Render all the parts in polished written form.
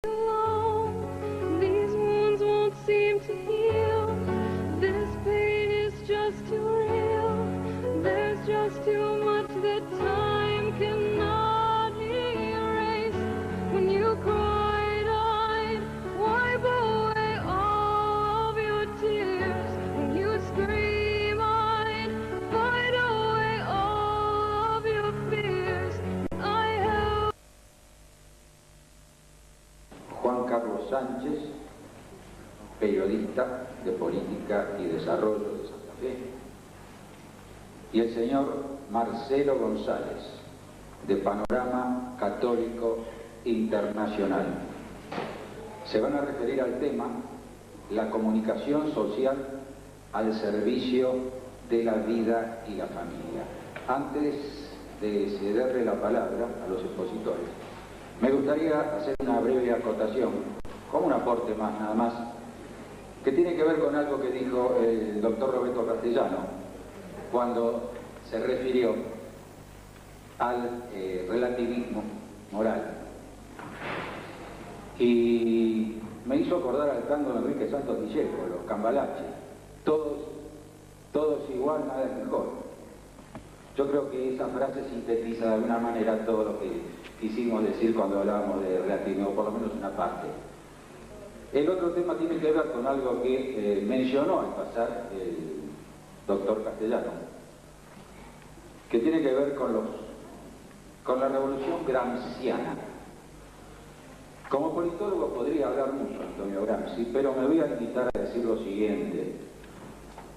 alone. These wounds won't seem to heal. This pain is just too real. There's just too much that time cannot erase. When you cried, I'd wipe away all of your tears. When you scream, I'd fight away all of your fears. I have... Juan Carlos Sánchez, periodista de política y desarrollo de Santa Fe, y el señor Marcelo González, de Panorama Católico Internacional. Se van a referir al tema la comunicación social al servicio de la vida y la familia. Antes de cederle la palabra a los expositores, me gustaría hacer una breve acotación, como un aporte más nada más, que tiene que ver con algo que dijo el doctor Roberto Castellano cuando se refirió al relativismo moral. Y me hizo acordar al tango de Enrique Santos Discépolo, los Cambalaches, todos igual, nada es mejor. Yo creo que esa frase sintetiza de alguna manera todo lo que quisimos decir cuando hablábamos de relativismo, por lo menos una parte. El otro tema tiene que ver con algo que mencionó al pasar el doctor Castellano, que tiene que ver con la revolución gramsciana. Como politólogo podría hablar mucho Antonio Gramsci, pero me voy a limitar a decir lo siguiente.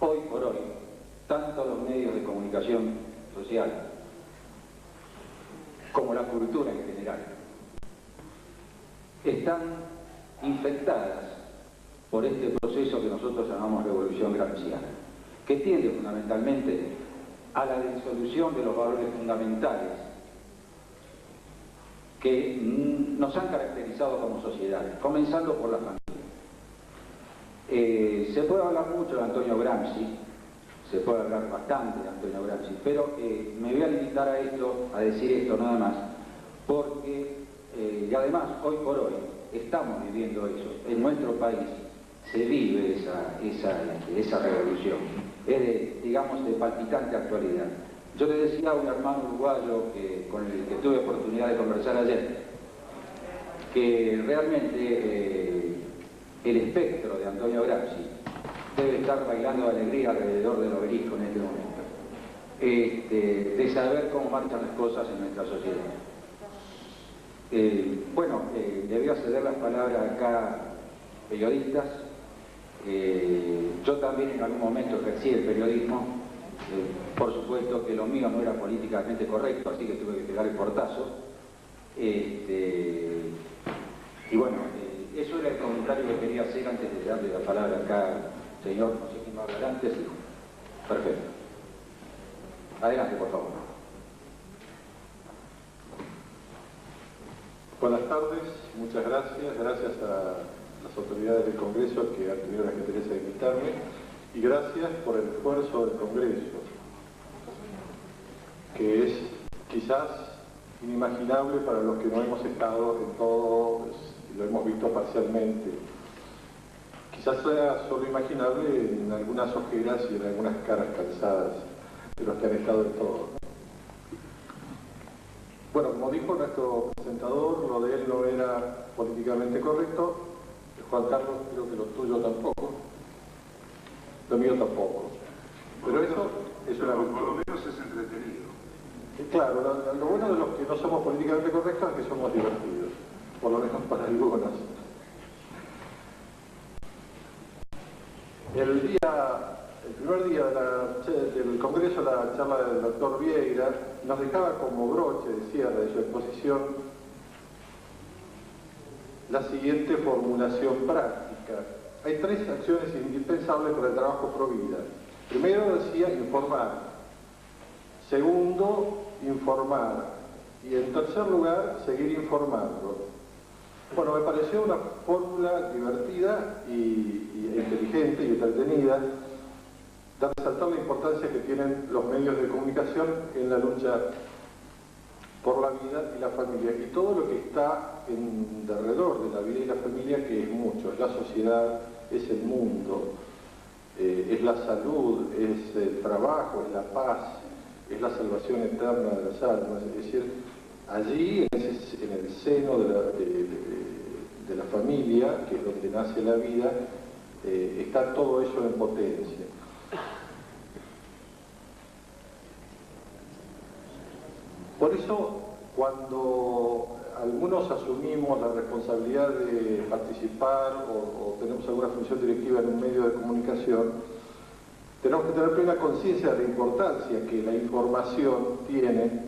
Hoy por hoy, tanto los medios de comunicación social como la cultura en general están infectadas por este proceso que nosotros llamamos revolución gramsciana, que tiende fundamentalmente a la disolución de los valores fundamentales que nos han caracterizado como sociedad, comenzando por la familia. Se puede hablar mucho de Antonio Gramsci, se puede hablar bastante de Antonio Gramsci, pero me voy a limitar a esto, a decir esto nada más, porque, y además, hoy por hoy, estamos viviendo eso. En nuestro país se vive esa revolución. Es digamos, de palpitante actualidad. Yo le decía a un hermano uruguayo con el que tuve oportunidad de conversar ayer, que realmente el espectro de Antonio Gramsci debe estar bailando de alegría alrededor del obelisco en este momento, de saber cómo marchan las cosas en nuestra sociedad. Bueno, le voy a ceder las palabras acá, periodistas. Yo también en algún momento ejercí el periodismo. Por supuesto que lo mío no era políticamente correcto, así que tuve que pegar el portazo. Y bueno, eso era el comentario que quería hacer antes de darle la palabra acá, señor, no sé quién va a hablar antes. Perfecto. Adelante, por favor. Buenas tardes, muchas gracias. Gracias a las autoridades del Congreso que han tenido la gentileza de invitarme y gracias por el esfuerzo del Congreso, que es quizás inimaginable para los que no hemos estado en todo y lo hemos visto parcialmente. Quizás sea solo imaginable en algunas ojeras y en algunas caras cansadas de los que han estado en todo. Bueno, como dijo nuestro presentador, lo de él no era políticamente correcto. Juan Carlos, creo que lo tuyo tampoco. Lo mío tampoco. Pero eso es una virtud. Por lo menos es entretenido. Claro, lo bueno de los que no somos políticamente correctos es que somos divertidos. Por lo menos para algunos. El primer día del Congreso, la charla del doctor Vieira nos dejaba como broche de cierre de su exposición la siguiente formulación práctica. Hay tres acciones indispensables para el trabajo pro vida. Primero decía informar. Segundo, informar. Y en tercer lugar, seguir informando. Bueno, me pareció una fórmula divertida y inteligente y entretenida, de resaltar la importancia que tienen los medios de comunicación en la lucha por la vida y la familia, y todo lo que está alrededor de la vida y la familia, que es mucho, es la sociedad, es el mundo, es la salud, es el trabajo, es la paz, es la salvación eterna de las almas. Es decir, allí, en el seno de la familia, que es donde nace la vida, está todo eso en potencia. Por eso, cuando algunos asumimos la responsabilidad de participar o tenemos alguna función directiva en un medio de comunicación, tenemos que tener plena conciencia de la importancia que la información tiene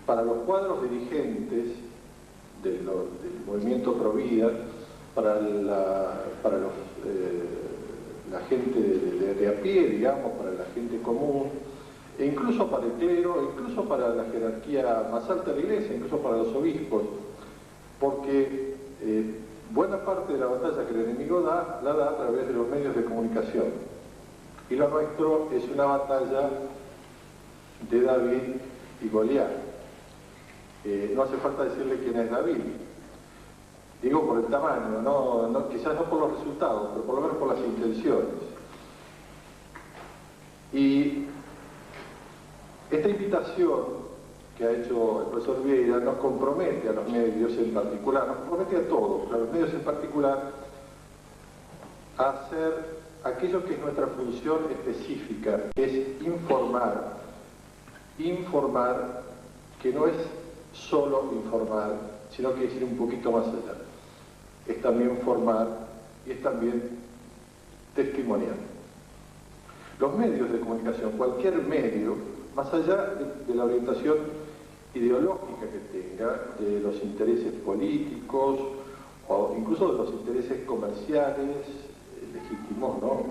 para los cuadros dirigentes del movimiento Provida, para la gente de a pie, digamos, para la gente común, e incluso para el clero, incluso para la jerarquía más alta de la Iglesia, incluso para los obispos, porque buena parte de la batalla que el enemigo la da a través de los medios de comunicación. Y lo nuestro es una batalla de David y Goliat. No hace falta decirle quién es David. Digo por el tamaño, quizás no por los resultados, pero por lo menos por las intenciones. Y esta invitación que ha hecho el profesor Vieira nos compromete a los medios en particular, nos compromete a todos, pero a los medios en particular, a hacer aquello que es nuestra función específica, que es informar, que no es solo informar, sino que es ir un poquito más allá. Es también formar y es también testimoniar. Los medios de comunicación, cualquier medio, más allá de la orientación ideológica que tenga, de los intereses políticos o incluso de los intereses comerciales legítimos, ¿no?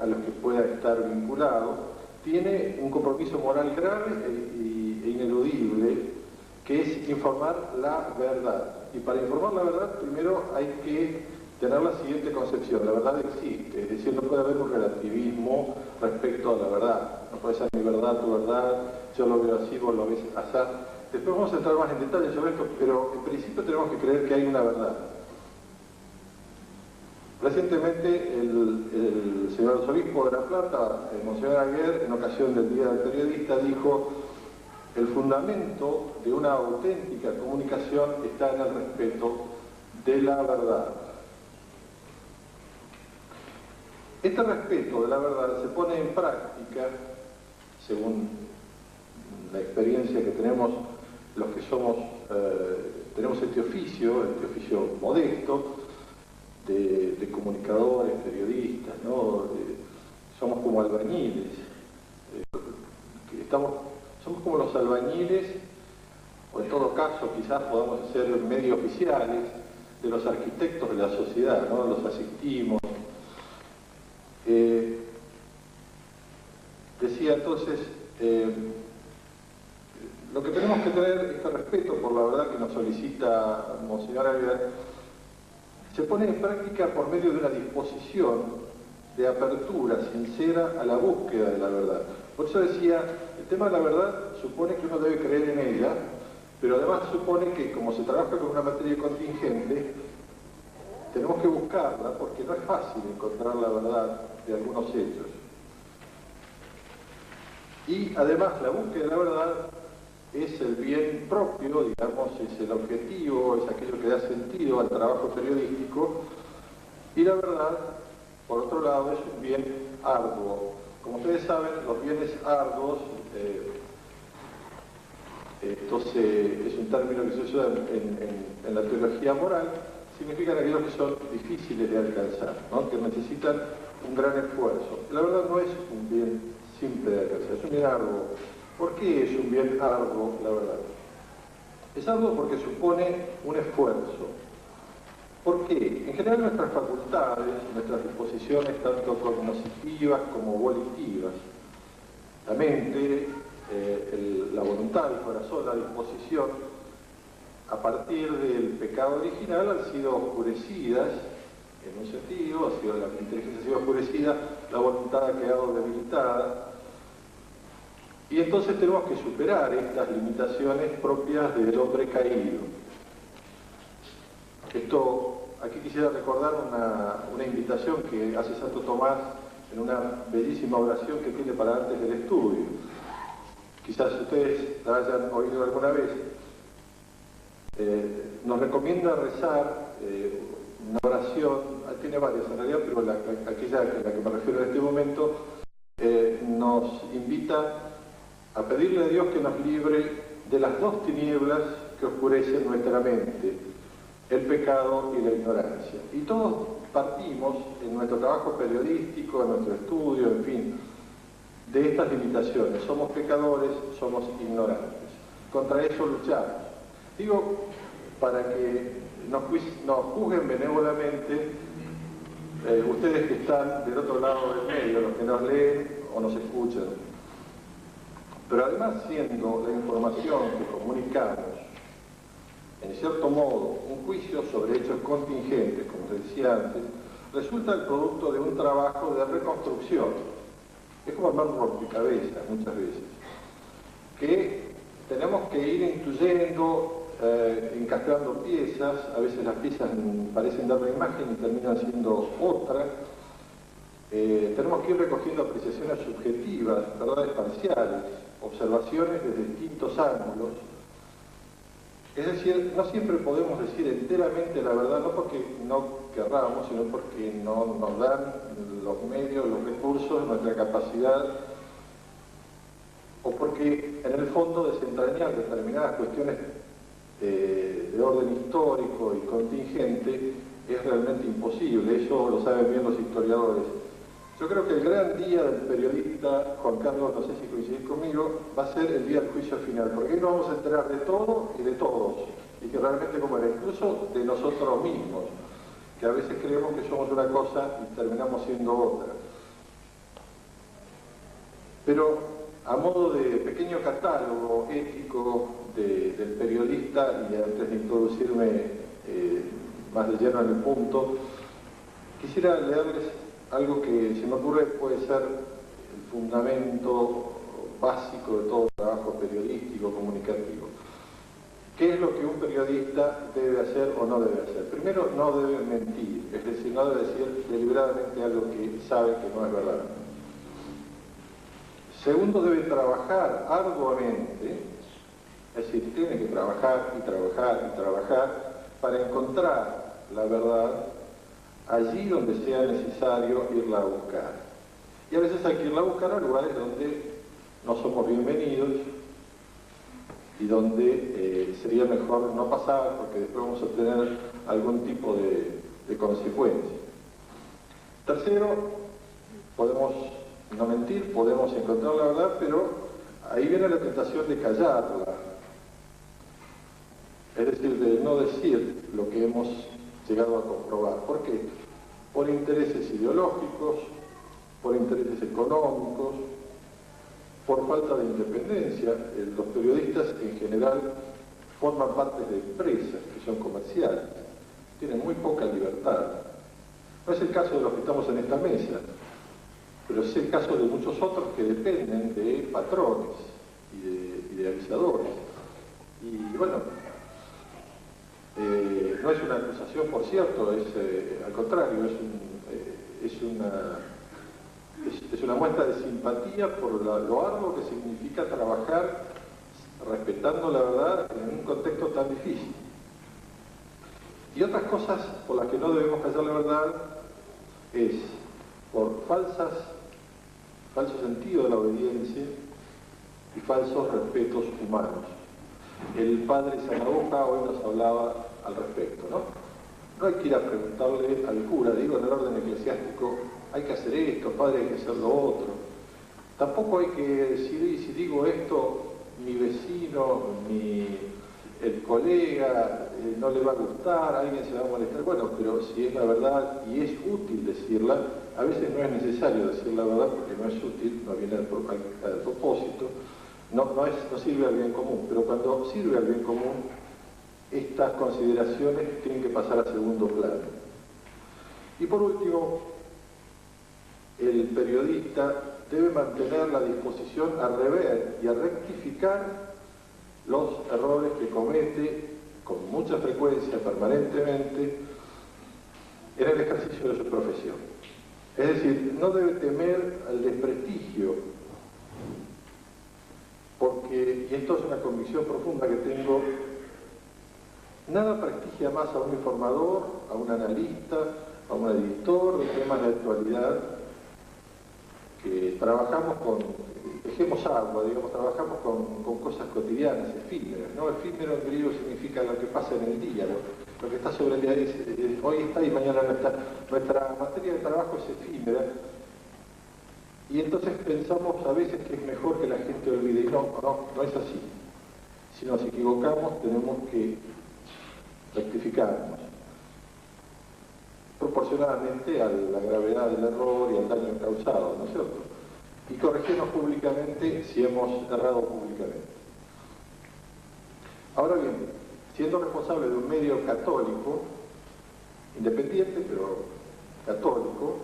A los que pueda estar vinculado, tiene un compromiso moral grave e ineludible, que es informar la verdad. Y para informar la verdad, primero hay que tener la siguiente concepción: la verdad existe, es decir, no puede haber un relativismo respecto a la verdad. No puede ser mi verdad, tu verdad, yo lo veo así, vos lo ves así. Después vamos a entrar más en detalle sobre esto, pero en principio tenemos que creer que hay una verdad. Recientemente el señor arzobispo de La Plata, Monseñor Aguer, en ocasión del Día del Periodista, dijo: el fundamento de una auténtica comunicación está en el respeto de la verdad. Este respeto de la verdad se pone en práctica, según la experiencia que tenemos los que tenemos este oficio modesto, de comunicadores, periodistas, ¿no? Somos como albañiles, somos como los albañiles, o en todo caso quizás podamos ser medio oficiales de los arquitectos de la sociedad, ¿no? Los asistimos. Decía entonces, lo que tenemos que tener este respeto por la verdad que nos solicita Monseñor Aguilar, se pone en práctica por medio de una disposición de apertura sincera a la búsqueda de la verdad. Por eso decía, el tema de la verdad supone que uno debe creer en ella, pero además supone que, como se trabaja con una materia contingente, tenemos que buscarla, porque no es fácil encontrar la verdad de algunos hechos. Y además la búsqueda de la verdad es el bien propio, digamos, es el objetivo, es aquello que da sentido al trabajo periodístico, y la verdad, por otro lado, es un bien arduo. Como ustedes saben, los bienes arduos, entonces es un término que se usa en la teología moral, significan aquellos que son difíciles de alcanzar, ¿no? Que necesitan un gran esfuerzo. La verdad no es un bien simple de alcanzar, es un bien arduo. ¿Por qué es un bien arduo, la verdad? Es arduo porque supone un esfuerzo. ¿Por qué? En general nuestras facultades, nuestras disposiciones, tanto cognitivas como volitivas, la mente, la voluntad, el corazón, la disposición, a partir del pecado original han sido oscurecidas, en un sentido, la inteligencia ha sido oscurecida, la voluntad ha quedado debilitada, Y entonces tenemos que superar estas limitaciones propias del hombre caído. Aquí quisiera recordar una invitación que hace Santo Tomás en una bellísima oración que tiene para antes del estudio. Quizás ustedes la hayan oído alguna vez. Nos recomienda rezar una oración, tiene varias en realidad, pero aquella a la que me refiero en este momento, nos invita a pedirle a Dios que nos libre de las dos tinieblas que oscurecen nuestra mente, el pecado y la ignorancia. Y todos partimos en nuestro trabajo periodístico, en nuestro estudio, en fin, de estas limitaciones. Somos pecadores, somos ignorantes. Contra eso luchamos. Digo, para que nos juzguen benévolamente ustedes que están del otro lado del medio, los que nos leen o nos escuchan. Pero además, siendo la información que comunicamos, en cierto modo, un juicio sobre hechos contingentes, como te decía antes, resulta el producto de un trabajo de reconstrucción. Es como armar un rompecabezas muchas veces, que tenemos que ir incluyendo, encastrando piezas. A veces las piezas parecen dar una imagen y terminan siendo otra. Tenemos que ir recogiendo apreciaciones subjetivas, verdades parciales, observaciones desde distintos ángulos. Es decir, no siempre podemos decir enteramente la verdad, no porque no querramos, sino porque no nos dan los medios, los recursos, nuestra capacidad, o porque en el fondo desentrañar determinadas cuestiones de orden histórico y contingente es realmente imposible. Eso lo saben bien los historiadores. Yo creo que el gran día del periodista, Juan Carlos, no sé si coincidís conmigo, va a ser el día del juicio final, porque ahí nos vamos a enterar de todo y de todos, y que realmente como era, incluso de nosotros mismos, que a veces creemos que somos una cosa y terminamos siendo otra. Pero a modo de pequeño catálogo ético del periodista, y antes de introducirme más de lleno en el punto, quisiera leerles algo que se me ocurre puede ser el fundamento básico de todo trabajo periodístico, comunicativo. ¿Qué es lo que un periodista debe hacer o no debe hacer? Primero, no debe mentir, es decir, no debe decir deliberadamente algo que sabe que no es verdad. Segundo, debe trabajar arduamente, es decir, tiene que trabajar y trabajar y trabajar para encontrar la verdad allí donde sea necesario irla a buscar. Y a veces hay que irla a buscar a lugares donde no somos bienvenidos y donde sería mejor no pasar, porque después vamos a tener algún tipo de consecuencia. Tercero, podemos no mentir, podemos encontrar la verdad, pero ahí viene la tentación de callarla. Es decir, de no decir lo que hemos llegado a comprobar. ¿Por qué? Por intereses ideológicos, por intereses económicos, por falta de independencia. Los periodistas en general forman parte de empresas que son comerciales, tienen muy poca libertad. No es el caso de los que estamos en esta mesa, pero es el caso de muchos otros que dependen de patrones y de avisadores. Y bueno, no es una acusación, por cierto, es al contrario, es una muestra de simpatía por lo arduo que significa trabajar respetando la verdad en un contexto tan difícil. Y otras cosas por las que no debemos callar la verdad es por falso sentido de la obediencia y falsos respetos humanos. El padre Zanahoja hoy nos hablaba al respecto, ¿no? No hay que ir a preguntarle al cura, digo en el orden eclesiástico, hay que hacer esto, padre, hay que hacer lo otro. Tampoco hay que decir, si digo esto, mi vecino, el colega, no le va a gustar, alguien se va a molestar. Bueno, pero si es la verdad y es útil decirla, a veces no es necesario decir la verdad porque no es útil, no viene al propósito, no sirve al bien común. Pero cuando sirve al bien común, estas consideraciones tienen que pasar a segundo plano. Y por último, el periodista debe mantener la disposición a rever y a rectificar los errores que comete con mucha frecuencia, permanentemente, en el ejercicio de su profesión. Es decir, no debe temer al desprestigio, porque, y esto es una convicción profunda que tengo, nada prestigia más a un informador, a un analista, a un editor de temas de actualidad, que trabajamos con, dejemos agua, digamos, trabajamos con cosas cotidianas, efímeras, ¿no? Efímero en griego significa lo que pasa en el día, lo que está sobre el día, hoy está y mañana no está. Nuestra materia de trabajo es efímera, y entonces pensamos a veces que es mejor que la gente olvide, y no es así. Si nos equivocamos tenemos que rectificarnos, proporcionalmente a la gravedad del error y al daño causado, ¿no es cierto? Y corregirnos públicamente si hemos errado públicamente. Ahora bien, siendo responsable de un medio católico, independiente pero católico,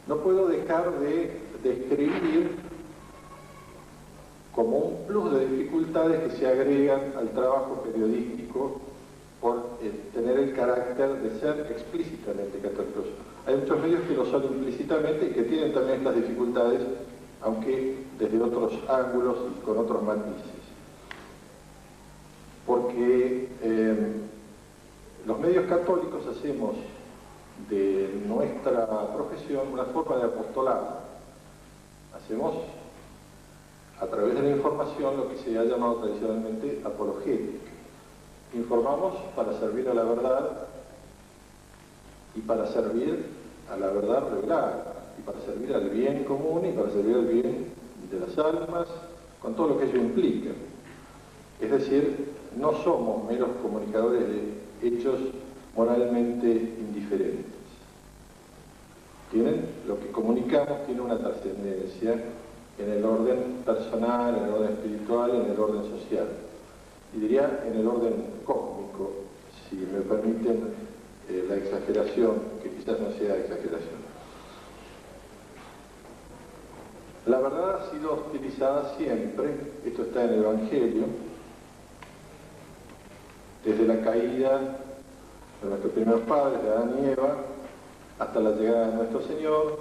no puedo dejar de describir como un plus de dificultades que se agregan al trabajo periodístico por tener el carácter de ser explícitamente católicos. Hay muchos medios que lo son implícitamente y que tienen también estas dificultades, aunque desde otros ángulos y con otros matices. Porque los medios católicos hacemos de nuestra profesión una forma de apostolado. Hacemos a través de la información lo que se ha llamado tradicionalmente apologética. Informamos para servir a la verdad y para servir a la verdad revelada y para servir al bien común y para servir al bien de las almas, con todo lo que ello implica. Es decir, no somos meros comunicadores de hechos moralmente indiferentes. Lo que comunicamos tiene una trascendencia en el orden personal, en el orden espiritual, en el orden social. Y diría en el orden cósmico, si me permiten la exageración, que quizás no sea exageración. La verdad ha sido utilizada siempre, esto está en el Evangelio, desde la caída de nuestros primeros padres, de Adán y Eva, hasta la llegada de nuestro Señor.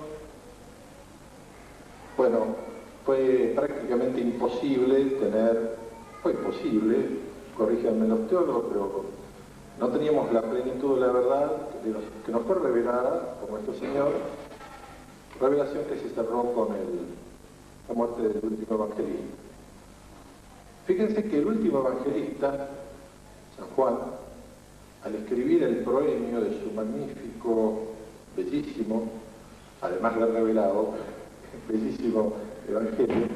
Bueno, fue prácticamente imposible fue imposible, corríjanme los teólogos, pero no teníamos la plenitud de la verdad que nos fue revelada por nuestro Señor, revelación que se cerró con la muerte del último evangelista. Fíjense que el último evangelista, San Juan, al escribir el proemio de su magnífico, bellísimo, además lo ha revelado, bellísimo evangelio,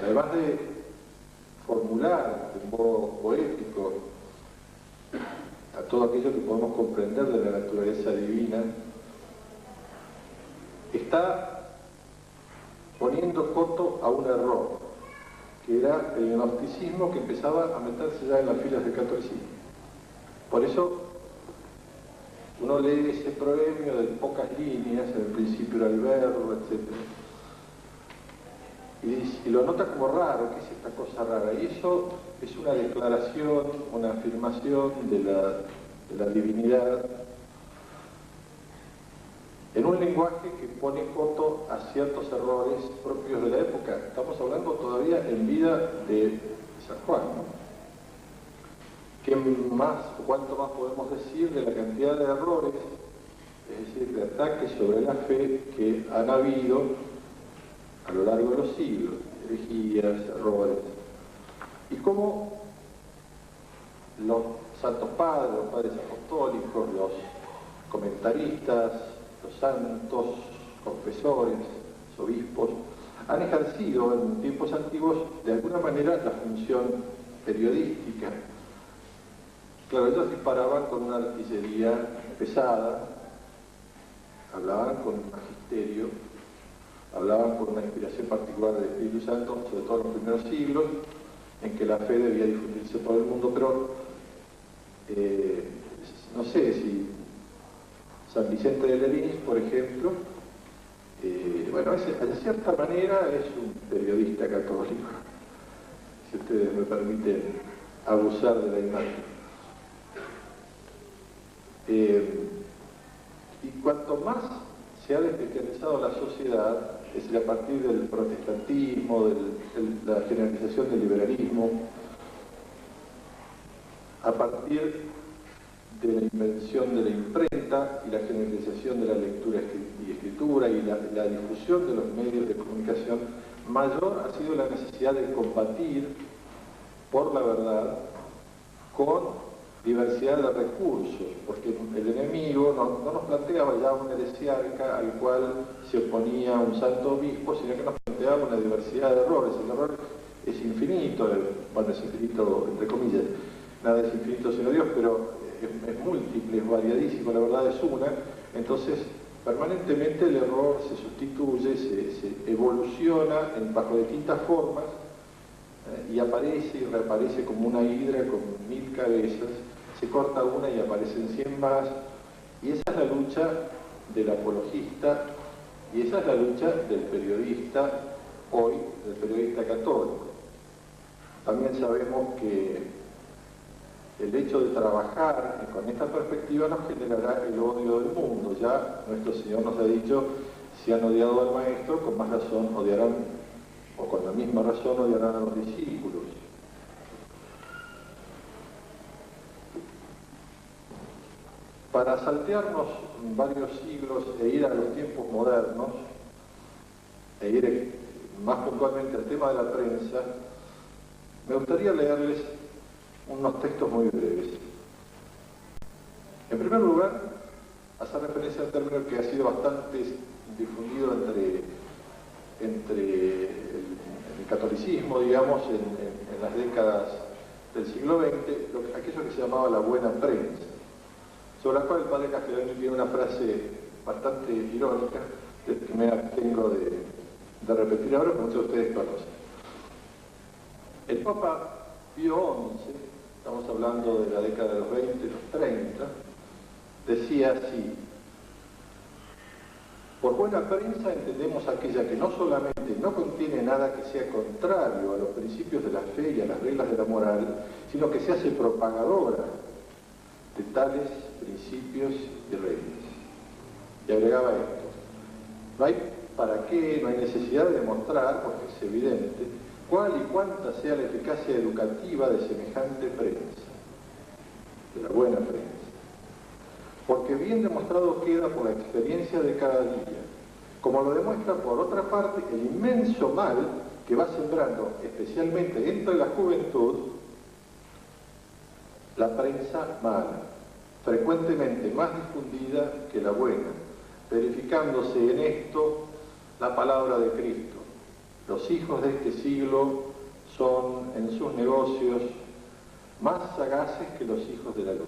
además de formular de un modo poético a todo aquello que podemos comprender de la naturaleza divina, está poniendo coto a un error, que era el gnosticismo que empezaba a meterse ya en las filas del catolicismo. Por eso uno lee ese proemio de pocas líneas, en el principio era el verbo, etc. Y lo nota como raro, ¿qué es esta cosa rara? Y eso es una declaración, una afirmación de la divinidad en un lenguaje que pone coto a ciertos errores propios de la época. Estamos hablando todavía en vida de San Juan, ¿no? ¿Qué más, cuánto más podemos decir de la cantidad de errores, es decir, de ataques sobre la fe que han habido a lo largo de los siglos, herejías, errores, y cómo los santos padres, los padres apostólicos, los comentaristas, los santos, confesores, los obispos, han ejercido en tiempos antiguos de alguna manera la función periodística. Claro, ellos disparaban con una artillería pesada, hablaban con un magisterio, hablaban con una inspiración particular del Espíritu Santo, sobre todo en los primeros siglos, en que la fe debía difundirse por el mundo, pero no sé si San Vicente de Leriz, por ejemplo, bueno, en cierta manera es un periodista católico, si ustedes me permiten abusar de la imagen. Y cuanto más se ha descristianizado la sociedad, es decir, a partir del protestantismo, de la generalización del liberalismo, a partir de la invención de la imprenta y la generalización de la lectura y escritura y la difusión de los medios de comunicación, mayor ha sido la necesidad de combatir por la verdad con diversidad de recursos, porque el enemigo no nos planteaba ya una heresiarca al cual se oponía un santo obispo, sino que nos planteaba una diversidad de errores. El error es infinito, bueno, es infinito entre comillas, nada es infinito sino Dios, pero es múltiple, es variadísimo, la verdad es una. Entonces, permanentemente el error se sustituye, se evoluciona bajo distintas formas y aparece y reaparece como una hidra con 1000 cabezas, se corta una y aparecen 100 más, y esa es la lucha del apologista y esa es la lucha del periodista hoy, del periodista católico. También sabemos que el hecho de trabajar con esta perspectiva nos generará el odio del mundo. Ya nuestro Señor nos ha dicho, si han odiado al Maestro, con más razón odiarán, o con la misma razón odiarán a los discípulos. Para saltearnos varios siglos e ir a los tiempos modernos, e ir más puntualmente al tema de la prensa, me gustaría leerles unos textos muy breves. En primer lugar, hacer referencia a un término que ha sido bastante difundido entre el catolicismo, digamos, en las décadas del siglo XX, aquello que se llamaba la buena prensa, sobre la cual el padre Castellani tiene una frase bastante irónica, que me abstengo de repetir ahora, pero muchos de ustedes conocen. El Papa Pío XI, estamos hablando de la década de los 20, los 30, decía así: por buena prensa entendemos aquella que no solamente no contiene nada que sea contrario a los principios de la fe y a las reglas de la moral, sino que se hace propagadora de tales principios y reglas. Y agregaba esto: no hay para qué, no hay necesidad de demostrar, porque es evidente, cuál y cuánta sea la eficacia educativa de semejante prensa, de la buena prensa. Porque bien demostrado queda por la experiencia de cada día, como lo demuestra por otra parte el inmenso mal que va sembrando, especialmente entre la juventud, la prensa mala, frecuentemente más difundida que la buena, verificándose en esto la palabra de Cristo. Los hijos de este siglo son en sus negocios más sagaces que los hijos de la luz.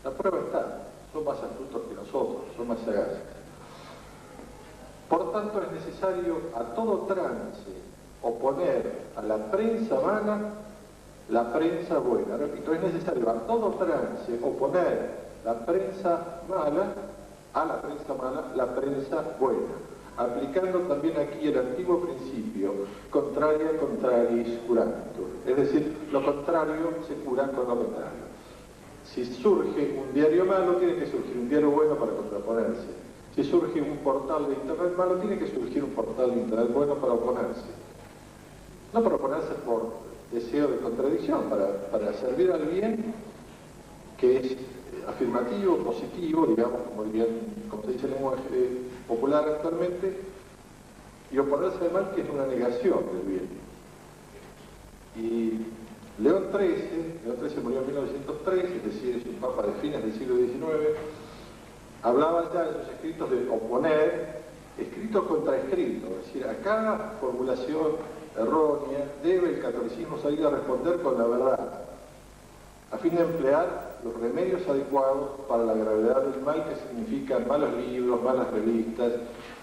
La prueba está, son más astutos que nosotros, son más sagaces. Por tanto, es necesario a todo trance oponer a la prensa mala la prensa buena. Repito, es necesario a todo trance oponer la prensa mala a la prensa mala, la prensa buena, aplicando también aquí el antiguo principio contraria contraris curantur, es decir, lo contrario se cura con lo contrario. Si surge un diario malo, tiene que surgir un diario bueno para contraponerse. Si surge un portal de internet malo, tiene que surgir un portal de internet bueno para oponerse. No para oponerse por deseo de contradicción, para servir al bien, que es afirmativo, positivo, digamos, como se dice en lenguaje popular actualmente, y oponerse al mal, que es una negación del bien. Y León XIII murió en 1903, es decir, es un papa de fines del siglo XIX, hablaba ya en sus escritos de oponer escrito contra escrito, es decir, a cada formulación errónea debe el catolicismo salir a responder con la verdad, a fin de emplear los remedios adecuados para la gravedad del mal que significan malos libros, malas revistas,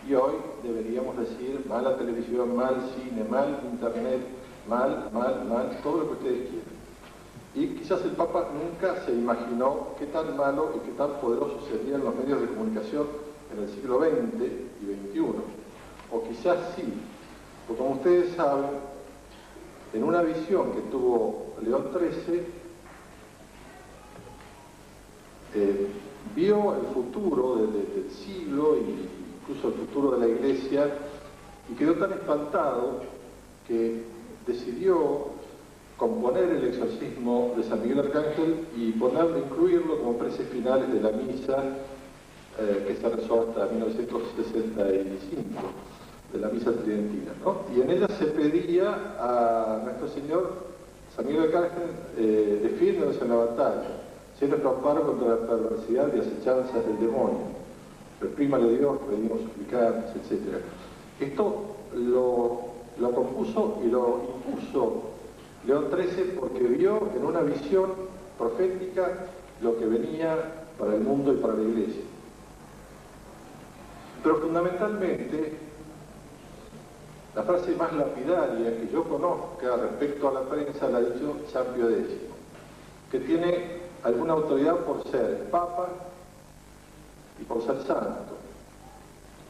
y hoy deberíamos decir mala televisión, mal cine, mal internet, mal, todo lo que ustedes quieran. Y quizás el Papa nunca se imaginó qué tan malo y qué tan poderosos serían los medios de comunicación en el siglo XX y XXI, o quizás sí, porque como ustedes saben, en una visión que tuvo León XIII, vio el futuro del siglo e incluso el futuro de la Iglesia y quedó tan espantado que decidió componer el exorcismo de San Miguel Arcángel y incluirlo como preces finales de la misa que se rezó hasta 1965, de la misa tridentina, ¿no? Y en ella se pedía a nuestro Señor, San Miguel Arcángel, defiéndonos en la batalla, sea nuestro amparo contra la perversidad y acechanzas del demonio. Reprímale Dios, pedimos suplicantes, etc. Esto lo compuso y lo impuso León XIII porque vio en una visión profética lo que venía para el mundo y para la Iglesia. Pero fundamentalmente, la frase más lapidaria que yo conozca respecto a la prensa la ha dicho San Pío X, que tiene alguna autoridad por ser Papa y por ser santo,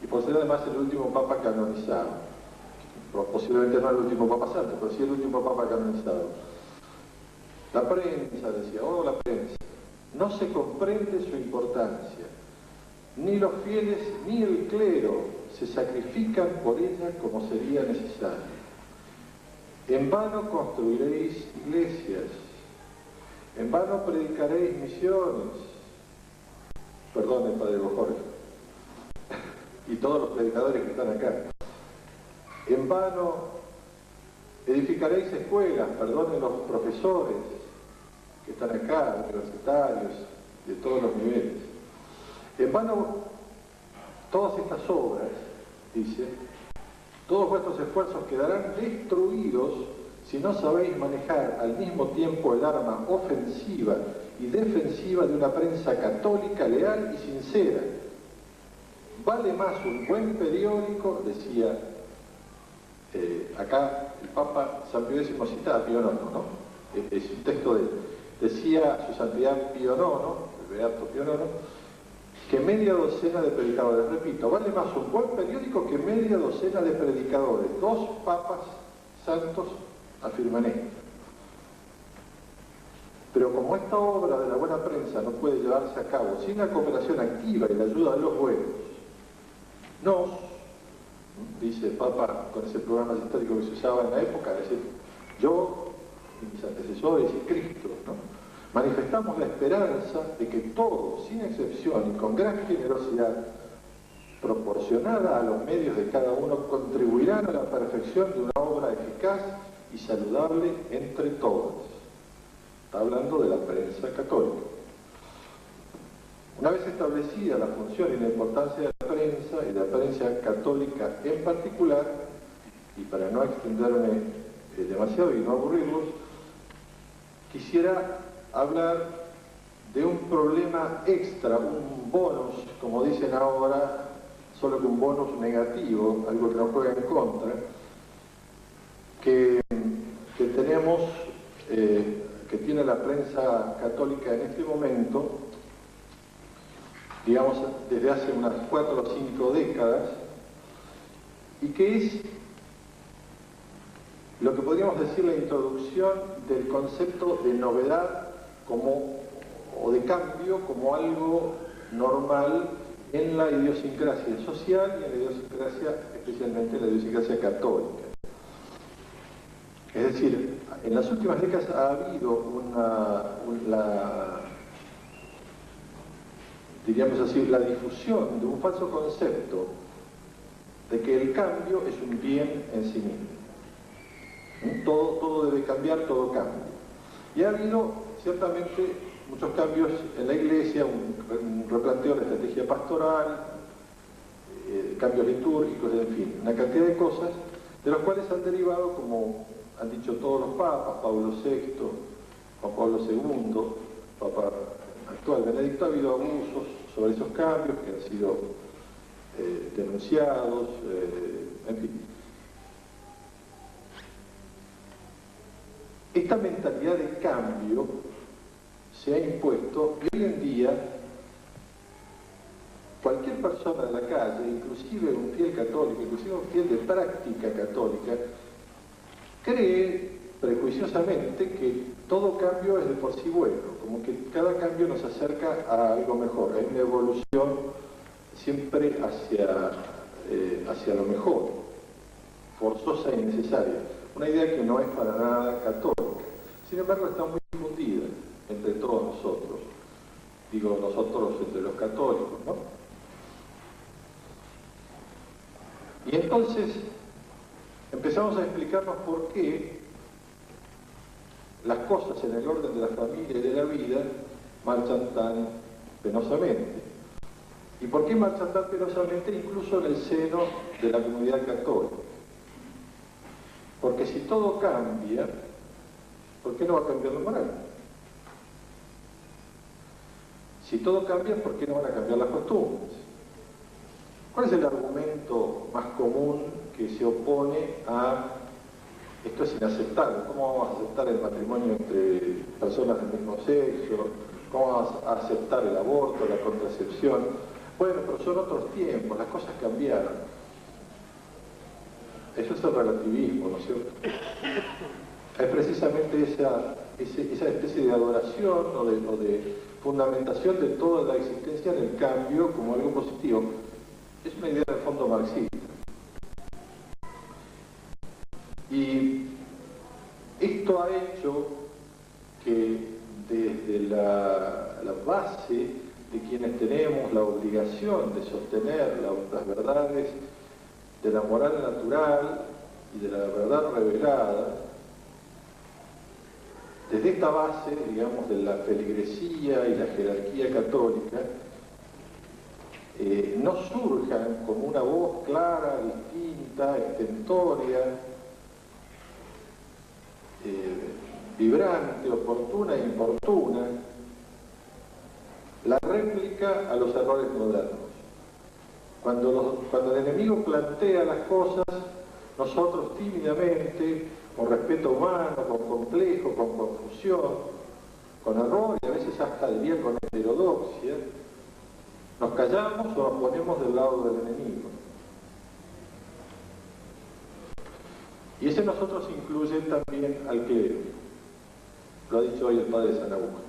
y por ser además el último Papa canonizado. Posiblemente no el último Papa santo, pero sí el último Papa canonizado. La prensa, decía, la prensa, no se comprende su importancia, ni los fieles ni el clero se sacrifican por ella como sería necesario. En vano construiréis iglesias, en vano predicaréis misiones. Perdone, Padre Jorge, y todos los predicadores que están acá. En vano edificaréis escuelas, perdonen los profesores que están acá, universitarios, de todos los niveles. En vano todas estas obras, dice, todos vuestros esfuerzos quedarán destruidos si no sabéis manejar al mismo tiempo el arma ofensiva y defensiva de una prensa católica leal y sincera. Vale más un buen periódico, decía acá el Papa San Pío X cita a Pío IX, ¿no? Es un texto de él. Decía su santidad Pío IX, el beato Pío IX, que media docena de predicadores, repito, vale más un buen periódico que media docena de predicadores. 2 papas santos afirman esto. Pero como esta obra de la buena prensa no puede llevarse a cabo sin la cooperación activa y la ayuda de los buenos, nos, dice el Papa con ese programa histórico que se usaba en la época, es decir, yo y mis antecesores y Cristo, ¿no?, manifestamos la esperanza de que todos, sin excepción y con gran generosidad, proporcionada a los medios de cada uno, contribuirán a la perfección de una obra eficaz y saludable entre todos. Está hablando de la prensa católica. Una vez establecida la función y la importancia de la prensa y de la prensa católica en particular, y para no extenderme demasiado y no aburrirlos, quisiera hablar de un problema extra, un bonus, como dicen ahora, solo que un bonus negativo, algo que nos juega en contra, que tenemos, que tiene la prensa católica en este momento, digamos desde hace unas 4 o 5 décadas, y que es lo que podríamos decir la introducción del concepto de novedad o de cambio como algo normal en la idiosincrasia social y en la idiosincrasia, especialmente en la idiosincrasia católica. Es decir, en las últimas décadas ha habido diríamos así, la difusión de un falso concepto de que el cambio es un bien en sí mismo. Todo debe cambiar, todo cambia. Y ha habido ciertamente muchos cambios en la Iglesia, un replanteo de la estrategia pastoral, cambios litúrgicos, en fin, una cantidad de cosas, de los cuales han derivado, como han dicho todos los papas, Pablo VI, Juan Pablo II, Papa actual Benedicto, ha habido abusos sobre esos cambios que han sido denunciados, en fin. Esta mentalidad de cambio se ha impuesto y hoy en día cualquier persona persona de la calle, inclusive un fiel católico, inclusive un fiel de práctica católica, cree prejuiciosamente que todo cambio es de por sí bueno, como que cada cambio nos acerca a algo mejor, hay una evolución siempre hacia lo mejor, forzosa y necesaria, una idea que no es para nada católica, sin embargo está muy difundida entre todos nosotros, digo nosotros entre los católicos, ¿no? Y entonces empezamos a explicarnos por qué las cosas en el orden de la familia y de la vida marchan tan penosamente. ¿Y por qué marchan tan penosamente incluso en el seno de la comunidad católica? Porque si todo cambia, ¿por qué no va a cambiar la moral? Si todo cambia, ¿por qué no van a cambiar las costumbres? ¿Cuál es el argumento más común que se opone a esto es inaceptable? ¿Cómo vamos a aceptar el matrimonio entre personas del mismo sexo? ¿Cómo vamos a aceptar el aborto, la contracepción? Bueno, pero son otros tiempos, las cosas cambiaron. Eso es el relativismo, ¿no es cierto? Es precisamente esa especie de adoración o de fundamentación de toda la existencia en el cambio como algo positivo. Es una idea de fondo marxista. Y esto ha hecho que desde la base de quienes tenemos la obligación de sostener las verdades de la moral natural y de la verdad revelada, desde esta base, digamos, de la feligresía y la jerarquía católica, no surjan con una voz clara, distinta, estentórea, vibrante, oportuna e importuna, la réplica a los errores modernos. Cuando el enemigo plantea las cosas, nosotros tímidamente, con respeto humano, con complejo, con confusión, con error y a veces hasta diría con heterodoxia, nos callamos o nos ponemos del lado del enemigo. Y ese nosotros incluye también al clero. Lo ha dicho hoy el padre Sanabuja.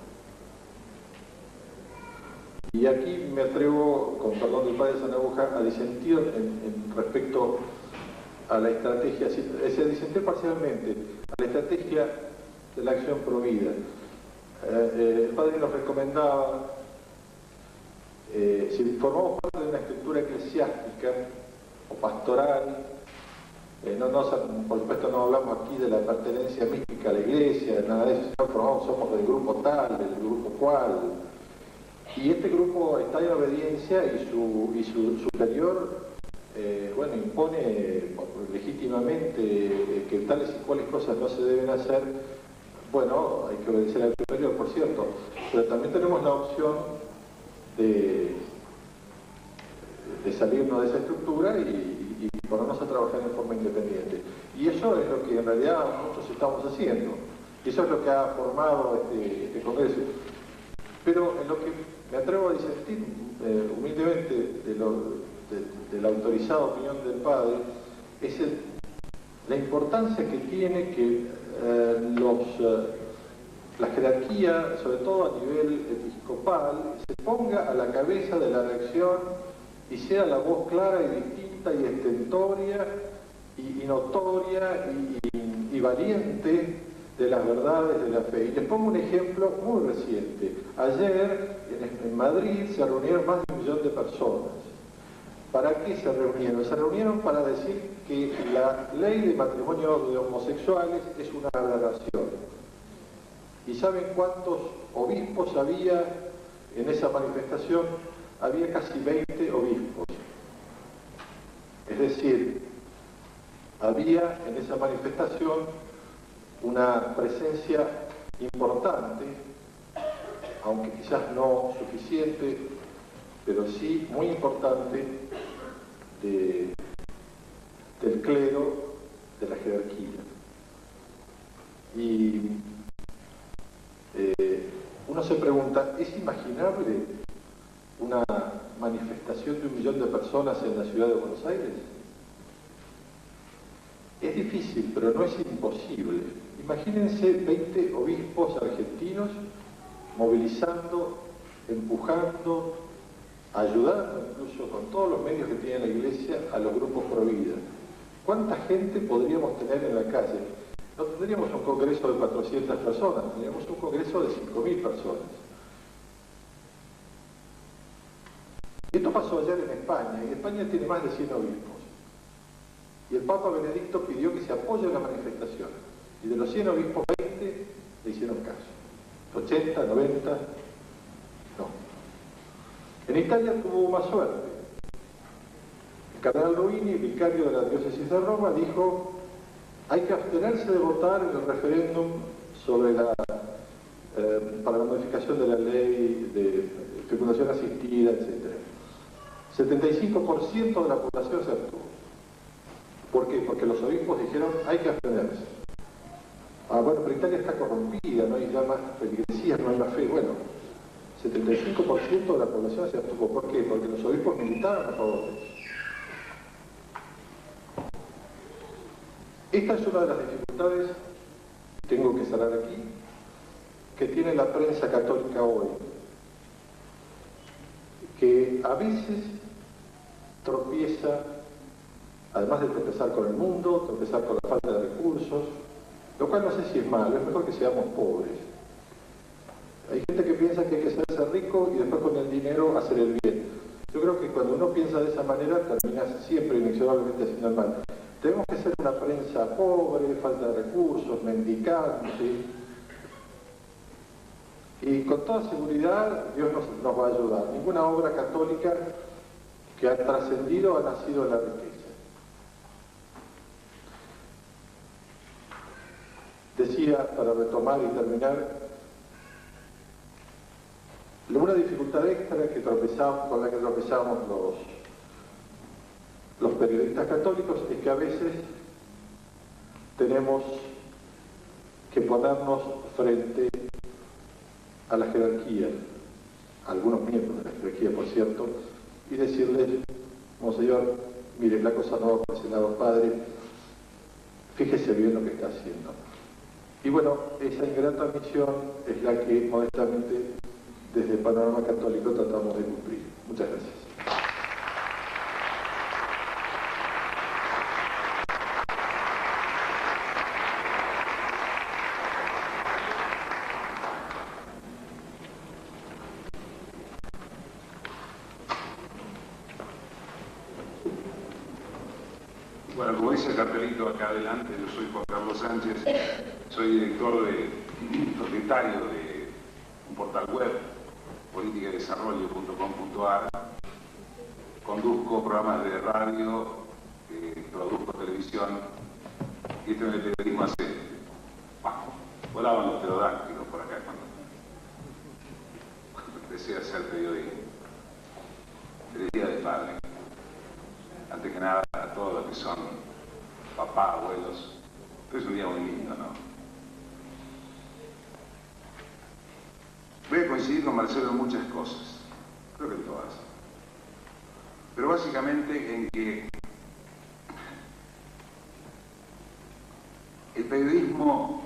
Y aquí me atrevo, con perdón del padre Sanabuja, a disentir en respecto a la estrategia, es disentir parcialmente, a la estrategia de la acción provida. El padre nos recomendaba, si formamos parte de una estructura eclesiástica o pastoral, por supuesto no hablamos aquí de la pertenencia mística a la iglesia, nada de eso, somos del grupo tal, del grupo cual, y este grupo está en obediencia y su superior bueno, impone legítimamente que tales y cuales cosas no se deben hacer. Bueno, hay que obedecer al superior, por cierto, pero también tenemos la opción de salirnos de esa estructura y ponernos a trabajar en forma independiente. Y eso es lo que en realidad nosotros estamos haciendo. Y eso es lo que ha formado este Congreso. Pero en lo que me atrevo a disentir humildemente de la autorizada opinión del padre, es la importancia que tiene que la jerarquía, sobre todo a nivel episcopal, se ponga a la cabeza de la reacción y sea la voz clara y distinta y estentoria y notoria y valiente de las verdades de la fe. Y les pongo un ejemplo muy reciente. Ayer en Madrid se reunieron más de 1 millón de personas. ¿Para qué se reunieron? Se reunieron para decir que la ley de matrimonio de homosexuales es una aberración. ¿Y saben cuántos obispos había en esa manifestación? Había casi 20 obispos. Es decir, había en esa manifestación una presencia importante, aunque quizás no suficiente, pero sí muy importante, del clero, de la jerarquía. Y uno se pregunta, ¿es imaginable una manifestación de 1 millón de personas en la ciudad de Buenos Aires? Es difícil, pero no es imposible. Imagínense 20 obispos argentinos movilizando, empujando, ayudando incluso con todos los medios que tiene la Iglesia a los grupos pro vida. ¿Cuánta gente podríamos tener en la calle? No tendríamos un congreso de 400 personas, tendríamos un congreso de 5.000 personas. Esto pasó ayer en España, y España tiene más de 100 obispos. Y el Papa Benedicto pidió que se apoye la manifestación. Y de los 100 obispos, 20 le hicieron caso. 80, 90, no. En Italia tuvo más suerte. El cardenal Ruini, vicario de la diócesis de Roma, dijo: hay que abstenerse de votar en el referéndum sobre para la modificación de la ley de fecundación asistida, etc. 75% de la población se abstuvo. ¿Por qué? Porque los obispos dijeron: hay que abstenerse. Bueno, pero Italia está corrompida, no hay ya más feligresías, no hay más fe. Bueno, 75% de la población se abstuvo. ¿Por qué? Porque los obispos militaban a favor de eso. Esta es una de las dificultades, tengo que cerrar aquí, que tiene la prensa católica hoy, que a veces tropieza, además de tropezar con el mundo, tropezar con la falta de recursos, lo cual no sé si es malo, es mejor que seamos pobres. Hay gente que piensa que hay que ser rico y después con el dinero hacer el bien. Yo creo que cuando uno piensa de esa manera termina siempre inexorablemente haciendo el mal. Tenemos que ser una prensa pobre, falta de recursos, mendicante. Y con toda seguridad Dios nos va a ayudar. Ninguna obra católica que ha trascendido ha nacido de la riqueza. Decía, para retomar y terminar, una dificultad extra con la que tropezamos los periodistas católicos es que a veces tenemos que ponernos frente a la jerarquía, a algunos miembros de la jerarquía, por cierto, y decirles: monseñor, mire, la cosa no va por ese lado, padre, fíjese bien lo que está haciendo. Y bueno, esa ingrata misión es la que modestamente desde el Panorama Católico tratamos de cumplir. Muchas gracias. Bueno, como dice el cartelito acá adelante, yo soy Juan Carlos Sánchez, soy director propietario de un portal web, politicaydesarrollo.com.ar, conduzco programas de radio, produzco televisión, y esto en el periodismo hace, volaban los pterodáctilos por acá cuando empecé a hacer periodismo. Feliz Día del Padre. Antes que nada, a todos los que son papás, abuelos, es un día muy lindo, ¿no? Voy a coincidir con Marcelo en muchas cosas, creo que en todas, pero básicamente en que el periodismo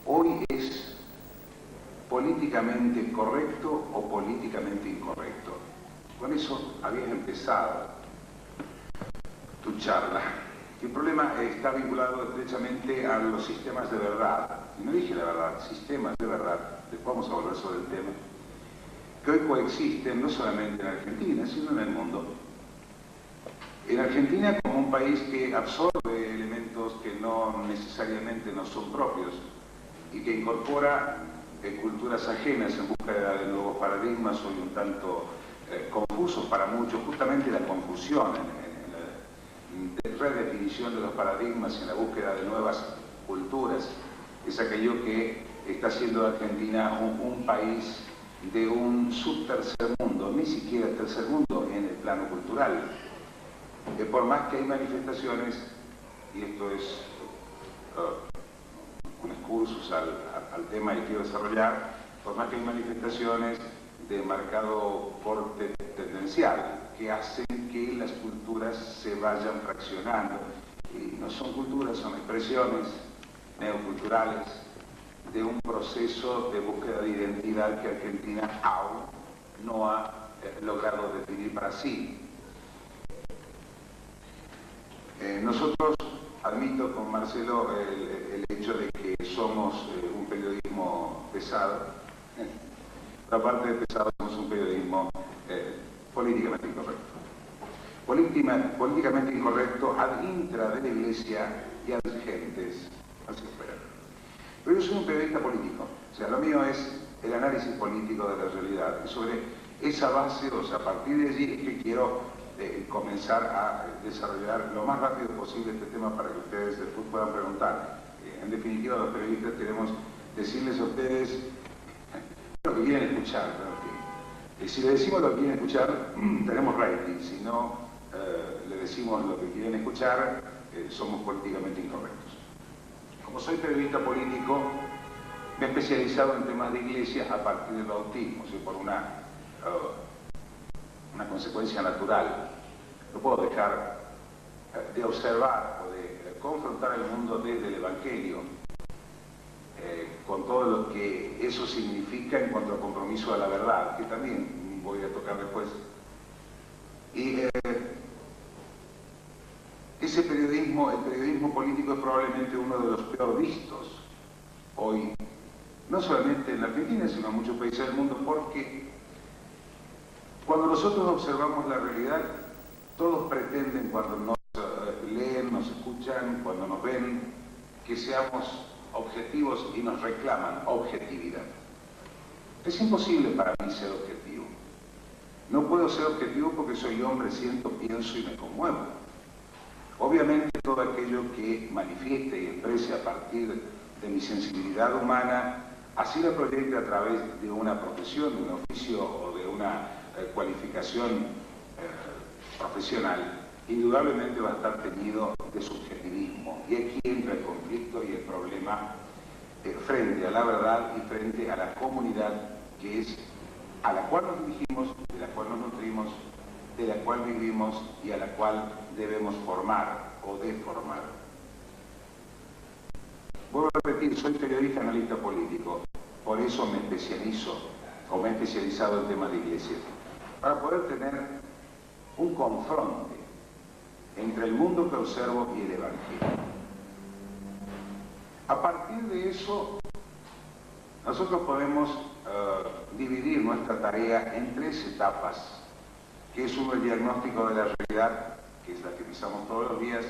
hoy es políticamente correcto o políticamente incorrecto. Con eso habías empezado tu charla. El problema está vinculado estrechamente a los sistemas de verdad. Y no dije la verdad, sistemas de verdad. Después vamos a volver sobre el tema. Que hoy coexisten no solamente en Argentina, sino en el mundo. En Argentina como un país que absorbe elementos que no necesariamente no son propios y que incorpora culturas ajenas en búsqueda de nuevos paradigmas, hoy un tanto confusos para muchos, justamente la confusión en la redefinición de los paradigmas y en la búsqueda de nuevas culturas es aquello que está haciendo de Argentina un país de un subtercer mundo, ni siquiera tercer mundo en el plano cultural. Por más que hay manifestaciones, y esto es un excursus al tema que quiero desarrollar, por más que hay manifestaciones de marcado corte tendencial, que hacen que las culturas se vayan fraccionando. Y no son culturas, son expresiones neoculturales de un proceso de búsqueda de identidad que Argentina aún no ha logrado definir para sí. Nosotros, admito con Marcelo el hecho de que somos un periodismo pesado, pero aparte de pesado somos un periodismo políticamente incorrecto. Políticamente incorrecto ad intra de la Iglesia y ad gentes hacia afuera. Pero yo soy un periodista político, o sea, lo mío es el análisis político de la realidad. Y sobre esa base, o sea, a partir de allí es que quiero comenzar a desarrollar lo más rápido posible este tema para que ustedes después puedan preguntar. En definitiva, los periodistas queremos decirles a ustedes lo que quieren escuchar. ¿No? Si le decimos lo que quieren escuchar, tenemos rating. Si no le decimos lo que quieren escuchar, somos políticamente incorrectos. Como soy periodista político, me he especializado en temas de iglesia a partir del bautismo, o sea, por una consecuencia natural. No puedo dejar de observar o de confrontar el mundo desde el Evangelio, con todo lo que eso significa en cuanto al compromiso a la verdad, que también voy a tocar después. Y ese periodismo, el periodismo político, es probablemente uno de los peor vistos hoy, no solamente en la Argentina, sino en muchos países del mundo, porque cuando nosotros observamos la realidad, todos pretenden, cuando nos leen, nos escuchan, cuando nos ven, que seamos objetivos y nos reclaman objetividad. Es imposible para mí ser objetivo. No puedo ser objetivo porque soy hombre, siento, pienso y me conmuevo. Obviamente todo aquello que manifieste y exprese a partir de mi sensibilidad humana, así la proyecte a través de una profesión, de un oficio o de una cualificación profesional, indudablemente va a estar teñido de subjetivismo. Y aquí entra el conflicto y el problema frente a la verdad y frente a la comunidad que es a la cual nos dirigimos, de la cual nos nutrimos, de la cual vivimos y a la cual debemos formar o deformar. Vuelvo a repetir, soy periodista analista político, por eso me especializo o me he especializado en temas de iglesia, para poder tener un confronte entre el mundo que observo y el Evangelio. A partir de eso, nosotros podemos dividir nuestra tarea en 3 etapas, que es uno el diagnóstico de la realidad, que es la que pisamos todos los días.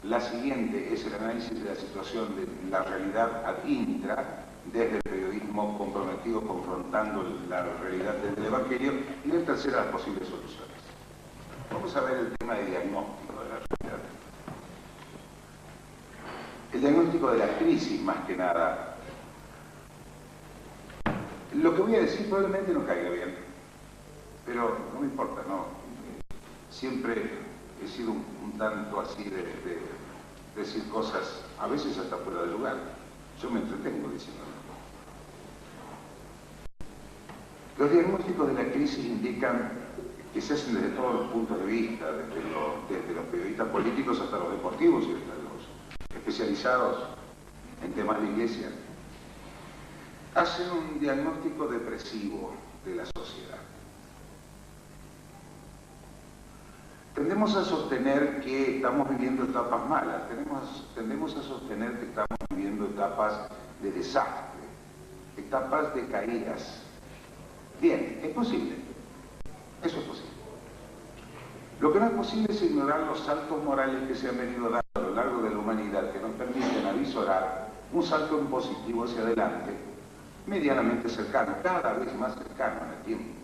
La siguiente es el análisis de la situación de la realidad ad intra, desde el periodismo comprometido confrontando la realidad desde el Evangelio, y la tercera, las posibles soluciones. Vamos a ver el tema de diagnóstico de la realidad. El diagnóstico de la crisis, más que nada. Lo que voy a decir probablemente no caiga bien, pero no me importa, no. Siempre he sido un tanto así de decir cosas, a veces hasta fuera de lugar. Yo me entretengo diciéndolo. Los diagnósticos de la crisis indican que se hacen desde todos los puntos de vista, desde los periodistas políticos hasta los deportivos y hasta los especializados en temas de iglesia. Hacen un diagnóstico depresivo de la sociedad. Tendemos a sostener que estamos viviendo etapas malas, tendemos a sostener que estamos viviendo etapas de desastre, etapas de caídas. Bien, es posible, eso es posible. Lo que no es posible es ignorar los saltos morales que se han venido dando a lo largo de la humanidad, que nos permiten avisorar un salto en positivo hacia adelante, medianamente cercano, cada vez más cercano en el tiempo.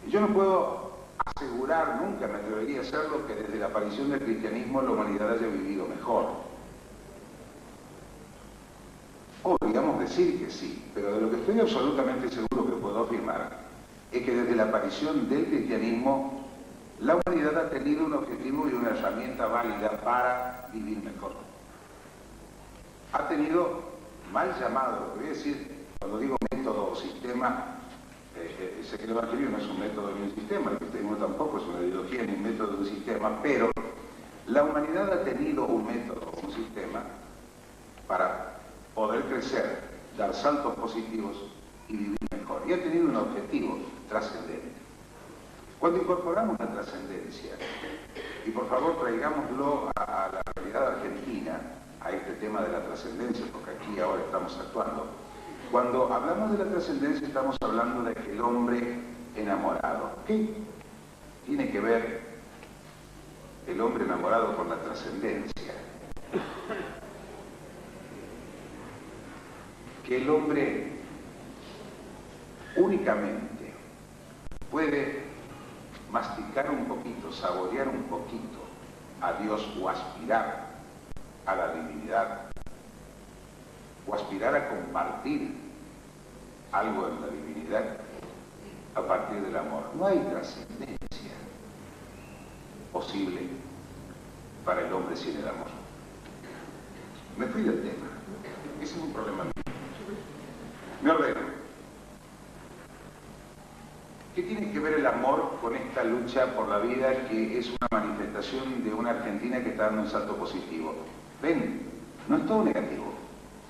Yo no puedo asegurar, nunca me atrevería a hacerlo, que desde la aparición del cristianismo la humanidad haya vivido mejor. Podríamos decir que sí, pero de lo que estoy absolutamente seguro que puedo afirmar es que desde la aparición del cristianismo la humanidad ha tenido un objetivo y una herramienta válida para vivir mejor. Ha tenido, mal llamado, lo que voy a decir cuando digo método o sistema, sé que el evangelio no es un método ni un sistema, el cristianismo tampoco es una ideología ni un método ni un sistema, pero la humanidad ha tenido un método, un sistema, para poder crecer, dar saltos positivos y vivir mejor. Y ha tenido un objetivo trascendente. Cuando incorporamos la trascendencia, y por favor traigámoslo a la realidad argentina, a este tema de la trascendencia, porque aquí ahora estamos actuando. Cuando hablamos de la trascendencia estamos hablando de aquel hombre enamorado. ¿Qué tiene que ver el hombre enamorado con la trascendencia? Que el hombre únicamente puede masticar un poquito, saborear un poquito a Dios o aspirar a la divinidad o aspirar a compartir algo en la divinidad a partir del amor. No hay trascendencia posible para el hombre sin el amor. Me fui del tema. Ese es un problema mío. Me ordeno. ¿Qué tiene que ver el amor con esta lucha por la vida que es una manifestación de una Argentina que está dando un salto positivo? Ven, no es todo negativo.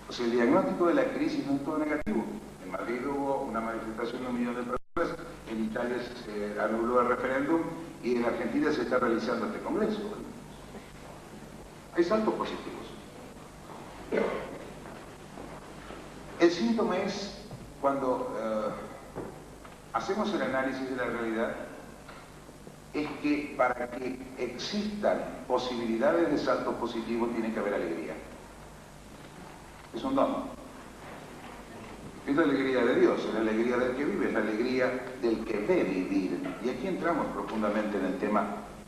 O sea, el diagnóstico de la crisis no es todo negativo. En Madrid hubo una manifestación de 1 millón de personas, en Italia se anuló el referéndum y en Argentina se está realizando este congreso. Hay saltos positivos. El síntoma es cuando hacemos el análisis de la realidad, es que para que existan posibilidades de saltos positivos tiene que haber alegría. Es un don. Es la alegría de Dios, es la alegría del que vive, es la alegría del que ve vivir. Y aquí entramos profundamente en el tema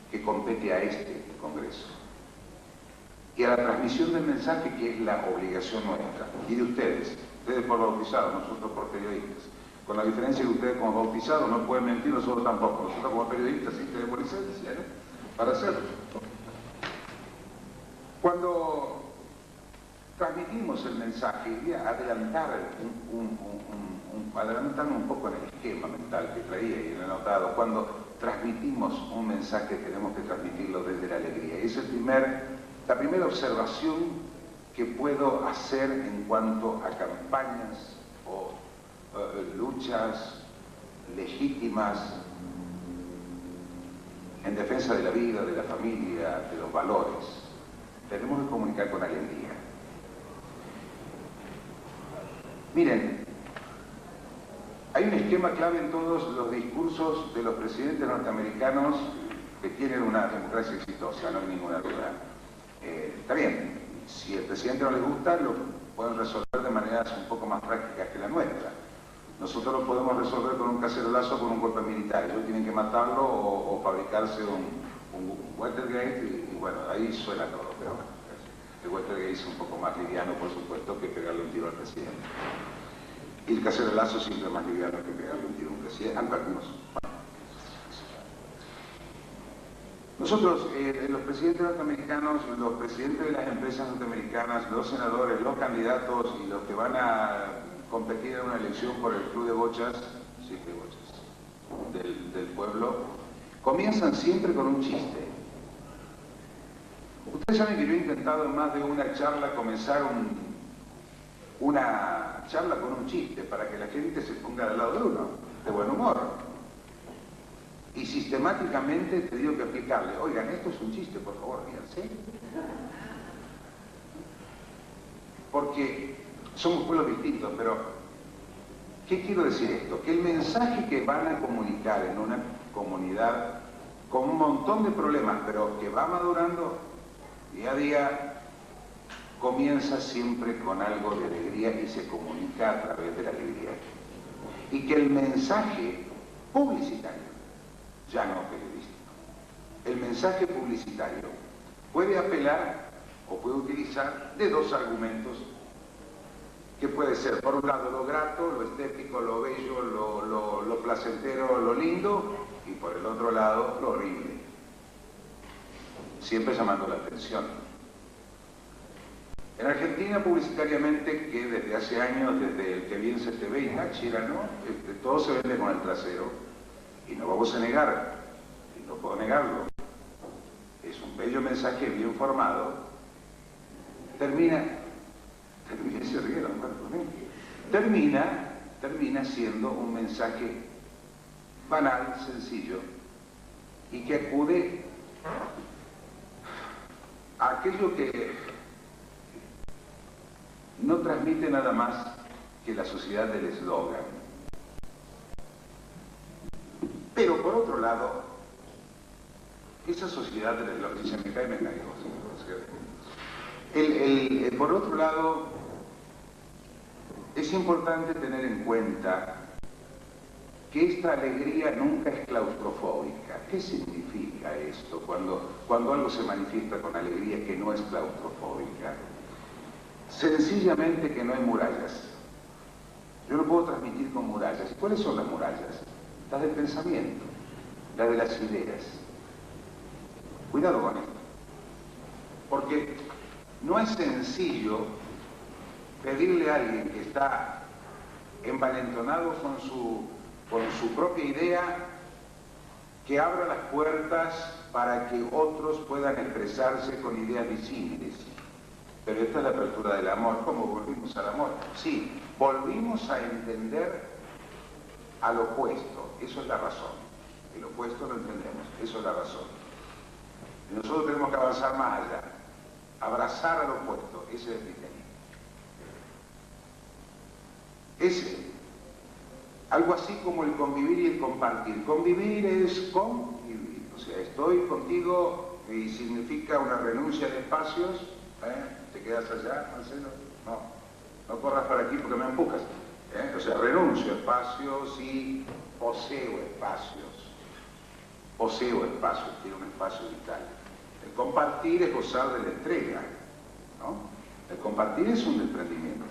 que compete a este Congreso. Y a la transmisión del mensaje que es la obligación nuestra, y de ustedes por bautizados, nosotros por periodistas. Con la diferencia que ustedes como bautizados no pueden mentir, nosotros tampoco. Nosotros como periodistas sí tenemos licencia, ¿no?, para hacerlo. Cuando transmitimos el mensaje, voy a adelantarme un poco en el esquema mental que traía y en el anotado. Cuando transmitimos un mensaje tenemos que transmitirlo desde la alegría. Esa es la primera observación que puedo hacer en cuanto a campañas o luchas legítimas en defensa de la vida, de la familia, de los valores. Tenemos que comunicar con alegría. Miren, hay un esquema clave en todos los discursos de los presidentes norteamericanos que tienen una democracia exitosa, no hay ninguna duda. Está bien, si al presidente no le gusta, lo pueden resolver de maneras un poco más prácticas que la nuestra. Nosotros lo podemos resolver con un cacerolazo o con un golpe militar. Ellos tienen que matarlo o fabricarse un Watergate y bueno, ahí suena todo. Pero bueno, el Watergate es un poco más liviano, por supuesto, que pegarle un tiro al presidente. Y el cacerolazo siempre es más liviano que pegarle un tiro a un presidente. Nosotros, los presidentes norteamericanos, los presidentes de las empresas norteamericanas, los senadores, los candidatos y los que van a competir en una elección por el club de bochas, sí, de bochas, del pueblo, comienzan siempre con un chiste. Ustedes saben que yo he intentado en más de una charla comenzar una charla con un chiste para que la gente se ponga del lado de uno, de buen humor. Y sistemáticamente te digo que explicarle, oigan, esto es un chiste, por favor, ríanse. Porque somos pueblos distintos, pero ¿qué quiero decir esto? Que el mensaje que van a comunicar en una comunidad con un montón de problemas, pero que va madurando día a día, comienza siempre con algo de alegría y se comunica a través de la alegría. Y que el mensaje publicitario, ya no periodístico, el mensaje publicitario puede apelar o puede utilizar de dos argumentos que puede ser, por un lado, lo grato, lo estético, lo bello, lo placentero, lo lindo, y por el otro lado, lo horrible. Siempre llamando la atención. En Argentina, publicitariamente, que desde hace años, desde el Que Bien Se Te Ve y Táchira, ¿no? Todo se vende con el trasero. Y no vamos a negar, y no puedo negarlo, es un bello mensaje bien formado. Termina siendo un mensaje banal, sencillo, y que acude a aquello que no transmite nada más que la sociedad del eslogan. Pero por otro lado, esa sociedad del eslogan, si se me cae, me caigo. Por otro lado, es importante tener en cuenta que esta alegría nunca es claustrofóbica. ¿Qué significa esto cuando algo se manifiesta con alegría que no es claustrofóbica? Sencillamente que no hay murallas. Yo lo puedo transmitir con murallas. ¿Y cuáles son las murallas? Las del pensamiento, las de las ideas. Cuidado con esto. Porque no es sencillo pedirle a alguien que está envalentonado con su propia idea que abra las puertas para que otros puedan expresarse con ideas disímiles. Pero esta es la apertura del amor. ¿Cómo volvimos al amor? Sí, volvimos a entender al opuesto. Eso es la razón. El opuesto lo entendemos. Eso es la razón. Y nosotros tenemos que avanzar más allá. Abrazar al opuesto. Ese es el cristianismo. Ese. Algo así como el convivir y el compartir. Convivir es convivir. O sea, estoy contigo y significa una renuncia de espacios. ¿Te quedas allá, Marcelo? No corras para aquí porque me empujas. O sea, renuncio a espacios y poseo espacios. Poseo espacios, quiero un espacio vital. El compartir es gozar de la entrega, ¿no? El compartir es un desprendimiento.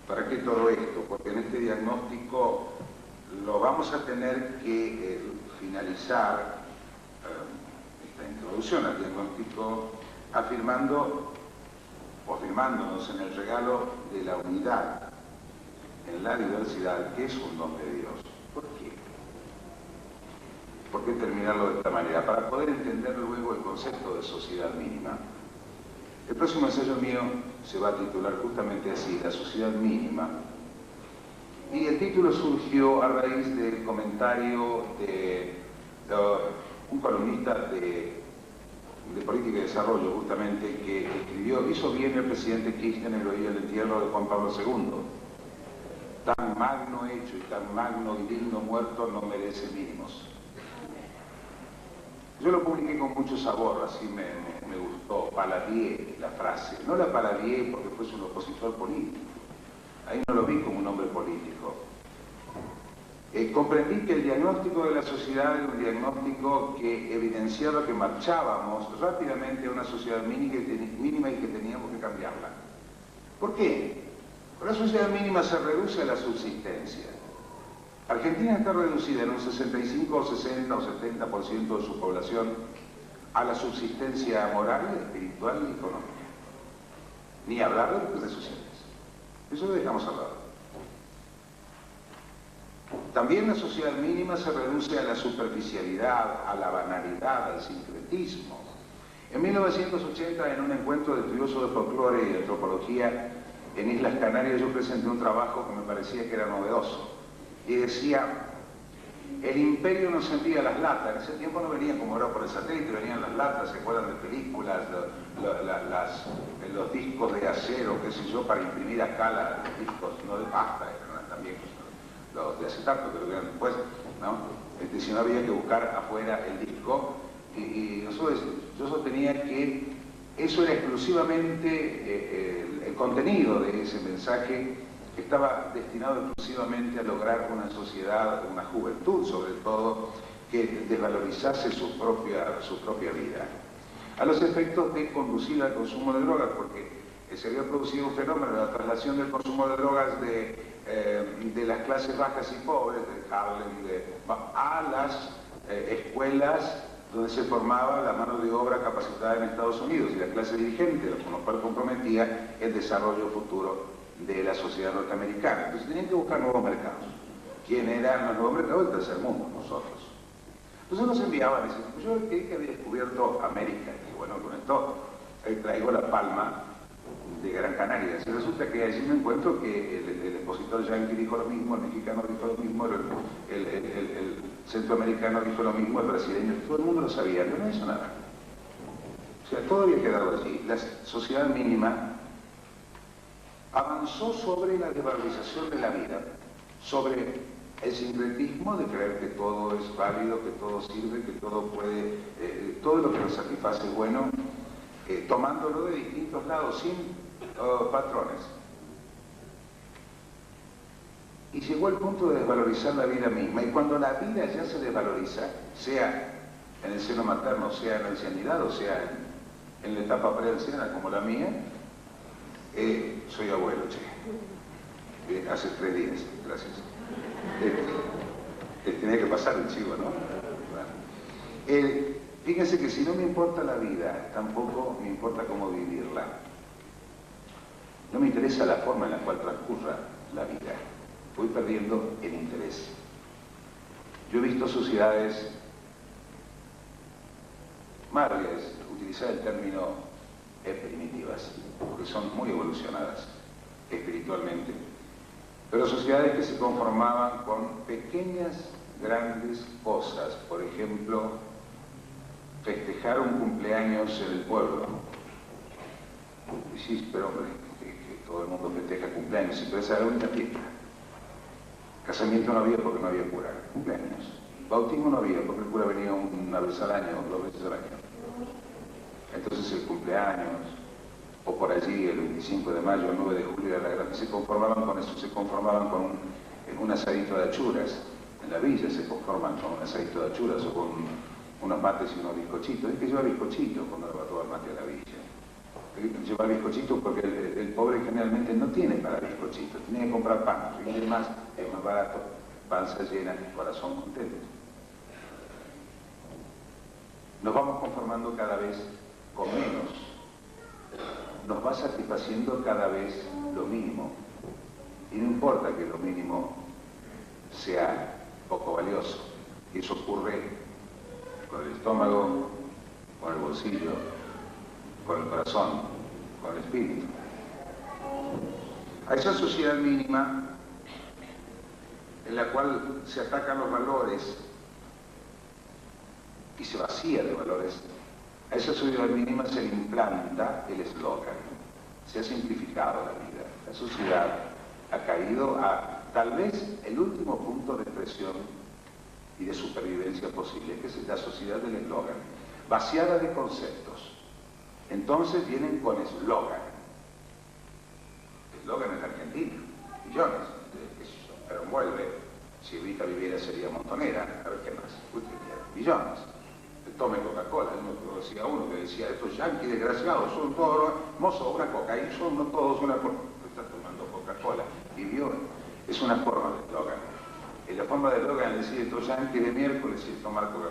¿Para qué todo esto? Porque en este diagnóstico lo vamos a tener que finalizar esta introducción al diagnóstico afirmándonos en el regalo de la unidad, en la diversidad, que es un don de Dios. ¿Por qué? ¿Por qué terminarlo de esta manera? Para poder entender luego el concepto de sociedad mínima. El próximo ensayo mío se va a titular justamente así, La sociedad mínima. Y el título surgió a raíz del comentario de un columnista de política y desarrollo, justamente, que escribió: hizo bien el presidente Kirchner en el entierro de Juan Pablo II. Tan magno hecho y tan magno y digno muerto no merece mínimos. Yo lo publiqué con mucho sabor, así me gustó, paladié la frase. No la paladié porque fuese un opositor político. Ahí no lo vi como un hombre político. Comprendí que el diagnóstico de la sociedad era un diagnóstico que evidenciaba que marchábamos rápidamente a una sociedad mínima y que teníamos que cambiarla. ¿Por qué? Porque la sociedad mínima se reduce a la subsistencia. Argentina está reducida en un 65 o 60 o 70% de su población a la subsistencia moral, espiritual y económica. Ni hablar de las redes sociales. Eso lo dejamos al lado. También la sociedad mínima se reduce a la superficialidad, a la banalidad, al sincretismo. En 1980, en un encuentro de estudiosos de folclore y de antropología en Islas Canarias, yo presenté un trabajo que me parecía que era novedoso. Y decía, el imperio nos envía las latas. En ese tiempo no venían como ahora por el satélite, venían las latas, se acuerdan de películas, los discos de acero, qué sé yo, para imprimir acá los discos, no de pasta, eran también los de acetato, que lo eran después, ¿no? Si no había que buscar afuera el disco, y yo sostenía que eso era exclusivamente el contenido de ese mensaje, que estaba destinado exclusivamente a lograr una sociedad, una juventud sobre todo, que desvalorizase su propia vida. A los efectos de conducir al consumo de drogas, porque se había producido un fenómeno de la traslación del consumo de drogas de las clases bajas y pobres, de Harlem, a las escuelas donde se formaba la mano de obra capacitada en Estados Unidos y la clase dirigente, con lo cual comprometía el desarrollo futuro de la sociedad norteamericana. Entonces tenían que buscar nuevos mercados. ¿Quién eran los nuevos mercados? El tercer mundo, nosotros. Entonces nos enviaban, decían, pues yo creí que había descubierto América, y bueno, con esto traigo la palma de Gran Canaria. Y resulta que allí me encuentro que el expositor yanqui dijo lo mismo, el mexicano dijo lo mismo, el centroamericano dijo lo mismo, el brasileño, todo el mundo lo sabía, pero no hizo nada. O sea, todo había quedado allí. La sociedad mínima avanzó sobre la desvalorización de la vida, sobre el sincretismo de creer que todo es válido, que todo sirve, que todo puede, todo lo que nos satisface es bueno, tomándolo de distintos lados, sin patrones. Y llegó el punto de desvalorizar la vida misma, y cuando la vida ya se desvaloriza, sea en el seno materno, sea en la ancianidad, o sea en la etapa preanciana como la mía, soy abuelo, che. Hace 3 días, gracias. Tenía que pasar el chivo, ¿no? Bueno. Fíjense que si no me importa la vida, tampoco me importa cómo vivirla. No me interesa la forma en la cual transcurra la vida. Voy perdiendo el interés. Yo he visto sociedades, madres, utilizar el término primitivas, porque son muy evolucionadas espiritualmente, pero sociedades que se conformaban con pequeñas, grandes cosas. Por ejemplo, festejar un cumpleaños en el pueblo. Y sí, pero hombre, que todo el mundo festeja cumpleaños, sí, pero esa era la única fiesta. Casamiento no había porque no había cura, cumpleaños. Bautismo no había porque el cura venía una vez al año, 2 veces al año. Entonces el cumpleaños, o por allí el 25 de mayo, el 9 de julio, se conformaban con eso, se conformaban con un asadito de achuras. En la villa se conforman con un asadito de achuras o con unos mates y unos bizcochitos. Es que lleva bizcochitos cuando va todo el mate a la villa. Lleva bizcochitos porque el pobre generalmente no tiene para bizcochitos, tiene que comprar pan, rinde más, es más barato, panza llena, corazón contento. Nos vamos conformando cada vez con menos. Nos va satisfaciendo cada vez lo mínimo. Y no importa que lo mínimo sea poco valioso. Y eso ocurre con el estómago, con el bolsillo, con el corazón, con el espíritu. A esa sociedad mínima en la cual se atacan los valores y se vacía de valores, a esa sociedad mínima se le implanta el eslogan. Se ha simplificado la vida. La sociedad ha caído a tal vez el último punto de expresión y de supervivencia posible, que es la sociedad del eslogan, vaciada de conceptos. Entonces vienen con eslogan. Eslogan en Argentina, millones, pero envuelve. Si Evita viviera sería montonera, a ver qué más, millones. Tome Coca-Cola, yo conocía a uno que decía, estos yanquis desgraciados son todos, mozo, una coca, y son no todos una coca. Está tomando Coca-Cola, vivió, es una forma de eslogan. Y la forma de eslogan es decir, estos yanquis de miércoles y tomar Coca-Cola.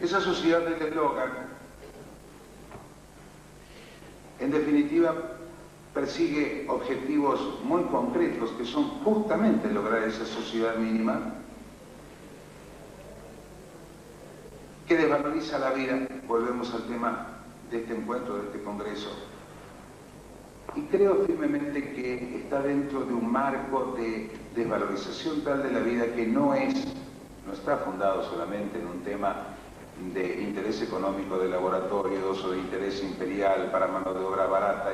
Esa sociedad del eslogan, en definitiva, persigue objetivos muy concretos que son justamente lograr esa sociedad mínima que desvaloriza la vida. Volvemos al tema de este encuentro, de este congreso. Y creo firmemente que está dentro de un marco de desvalorización tal de la vida que no está fundado solamente en un tema de interés económico de laboratorios o de interés imperial para mano de obra barata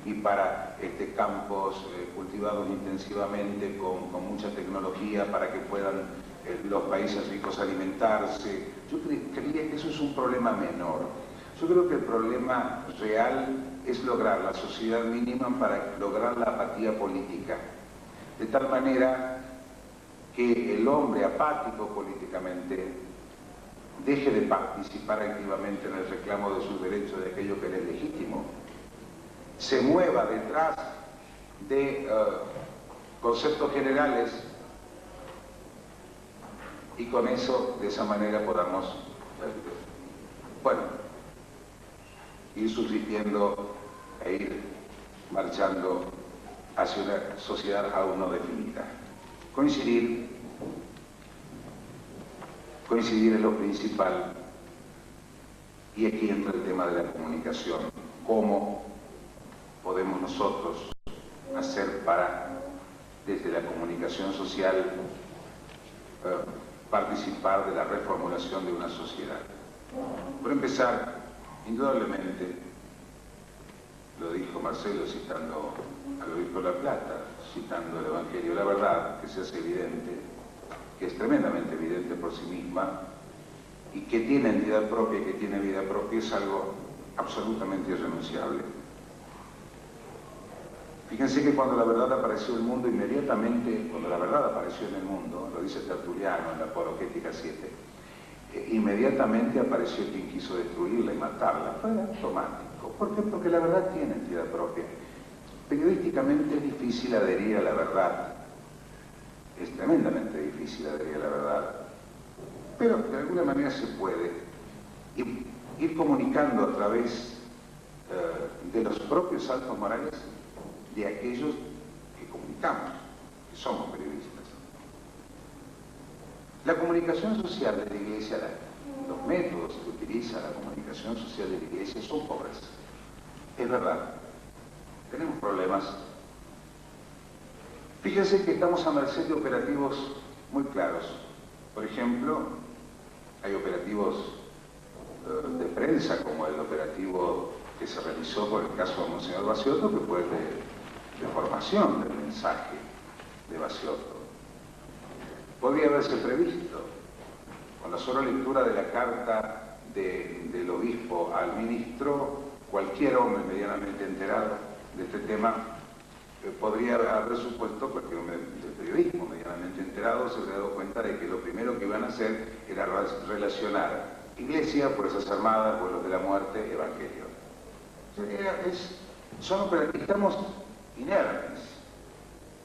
y para campos cultivados intensivamente con mucha tecnología para que puedan los países ricos alimentarse. Yo creía que eso es un problema menor. Yo creo que el problema real es lograr la sociedad mínima para lograr la apatía política, de tal manera que el hombre apático políticamente deje de participar activamente en el reclamo de sus derechos, de aquello que le es legítimo, se mueva detrás de conceptos generales y con eso, de esa manera, podamos, bueno, ir subsistiendo e ir marchando hacia una sociedad aún no definida. Coincidir es lo principal, y aquí entra el tema de la comunicación. ¿Cómo podemos nosotros hacer para, desde la comunicación social, participar de la reformulación de una sociedad? Por empezar, indudablemente, lo dijo Marcelo citando al obispo de La Plata, citando el Evangelio, la verdad que se hace evidente, que es tremendamente evidente por sí misma y que tiene entidad propia y que tiene vida propia, es algo absolutamente irrenunciable. Fíjense que cuando la verdad apareció en el mundo, inmediatamente, cuando la verdad apareció en el mundo, lo dice Tertuliano en la Apologética 7, inmediatamente apareció quien quiso destruirla y matarla. Fue automático. ¿Por qué? Porque la verdad tiene entidad propia. Periodísticamente es difícil adherir a la verdad. Es tremendamente difícil adherir a la verdad. Pero de alguna manera se puede ir comunicando a través de los propios saltos morales de aquellos que comunicamos, que somos periodistas. La comunicación social de la Iglesia, los métodos que utiliza la comunicación social de la Iglesia son pobres. Es verdad. Tenemos problemas. Fíjense que estamos a merced de operativos muy claros. Por ejemplo, hay operativos de prensa, como el operativo que se realizó por el caso de Monseñor Baciotto, que fue de formación del mensaje de Baciotto. Podría haberse previsto, con la sola lectura de la carta del obispo al ministro, cualquier hombre medianamente enterado de este tema podría haber supuesto, cualquier hombre del periodismo medianamente enterado se habría dado cuenta de que lo primero que iban a hacer era relacionar Iglesia, Fuerzas Armadas, Vuelos de la Muerte, Evangelio.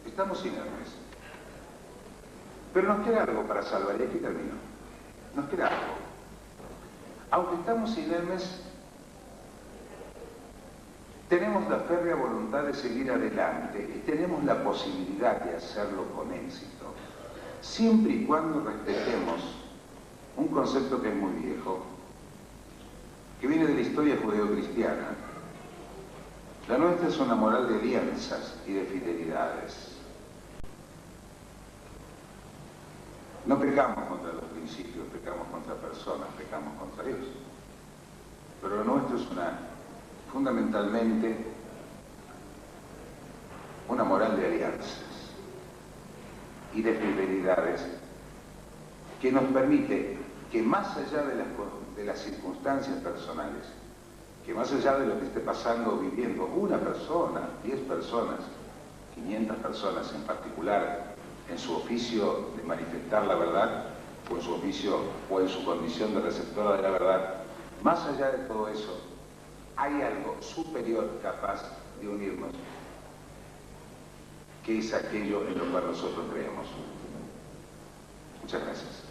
Estamos inermes. Pero nos queda algo para salvar, y aquí termino. Nos queda algo. Aunque estamos inermes, tenemos la férrea voluntad de seguir adelante y tenemos la posibilidad de hacerlo con éxito, siempre y cuando respetemos un concepto que es muy viejo, que viene de la historia judeocristiana. La nuestra es una moral de alianzas y de fidelidades. No pecamos contra los principios, pecamos contra personas, pecamos contra Dios. Pero lo nuestro es fundamentalmente una moral de alianzas y de fidelidades que nos permite que más allá de las circunstancias personales, que más allá de lo que esté pasando o viviendo una persona, 10 personas, 500 personas en particular, en su oficio de manifestar la verdad, o en su oficio o en su condición de receptora de la verdad, más allá de todo eso, hay algo superior capaz de unirnos, que es aquello en lo cual nosotros creemos. Muchas gracias.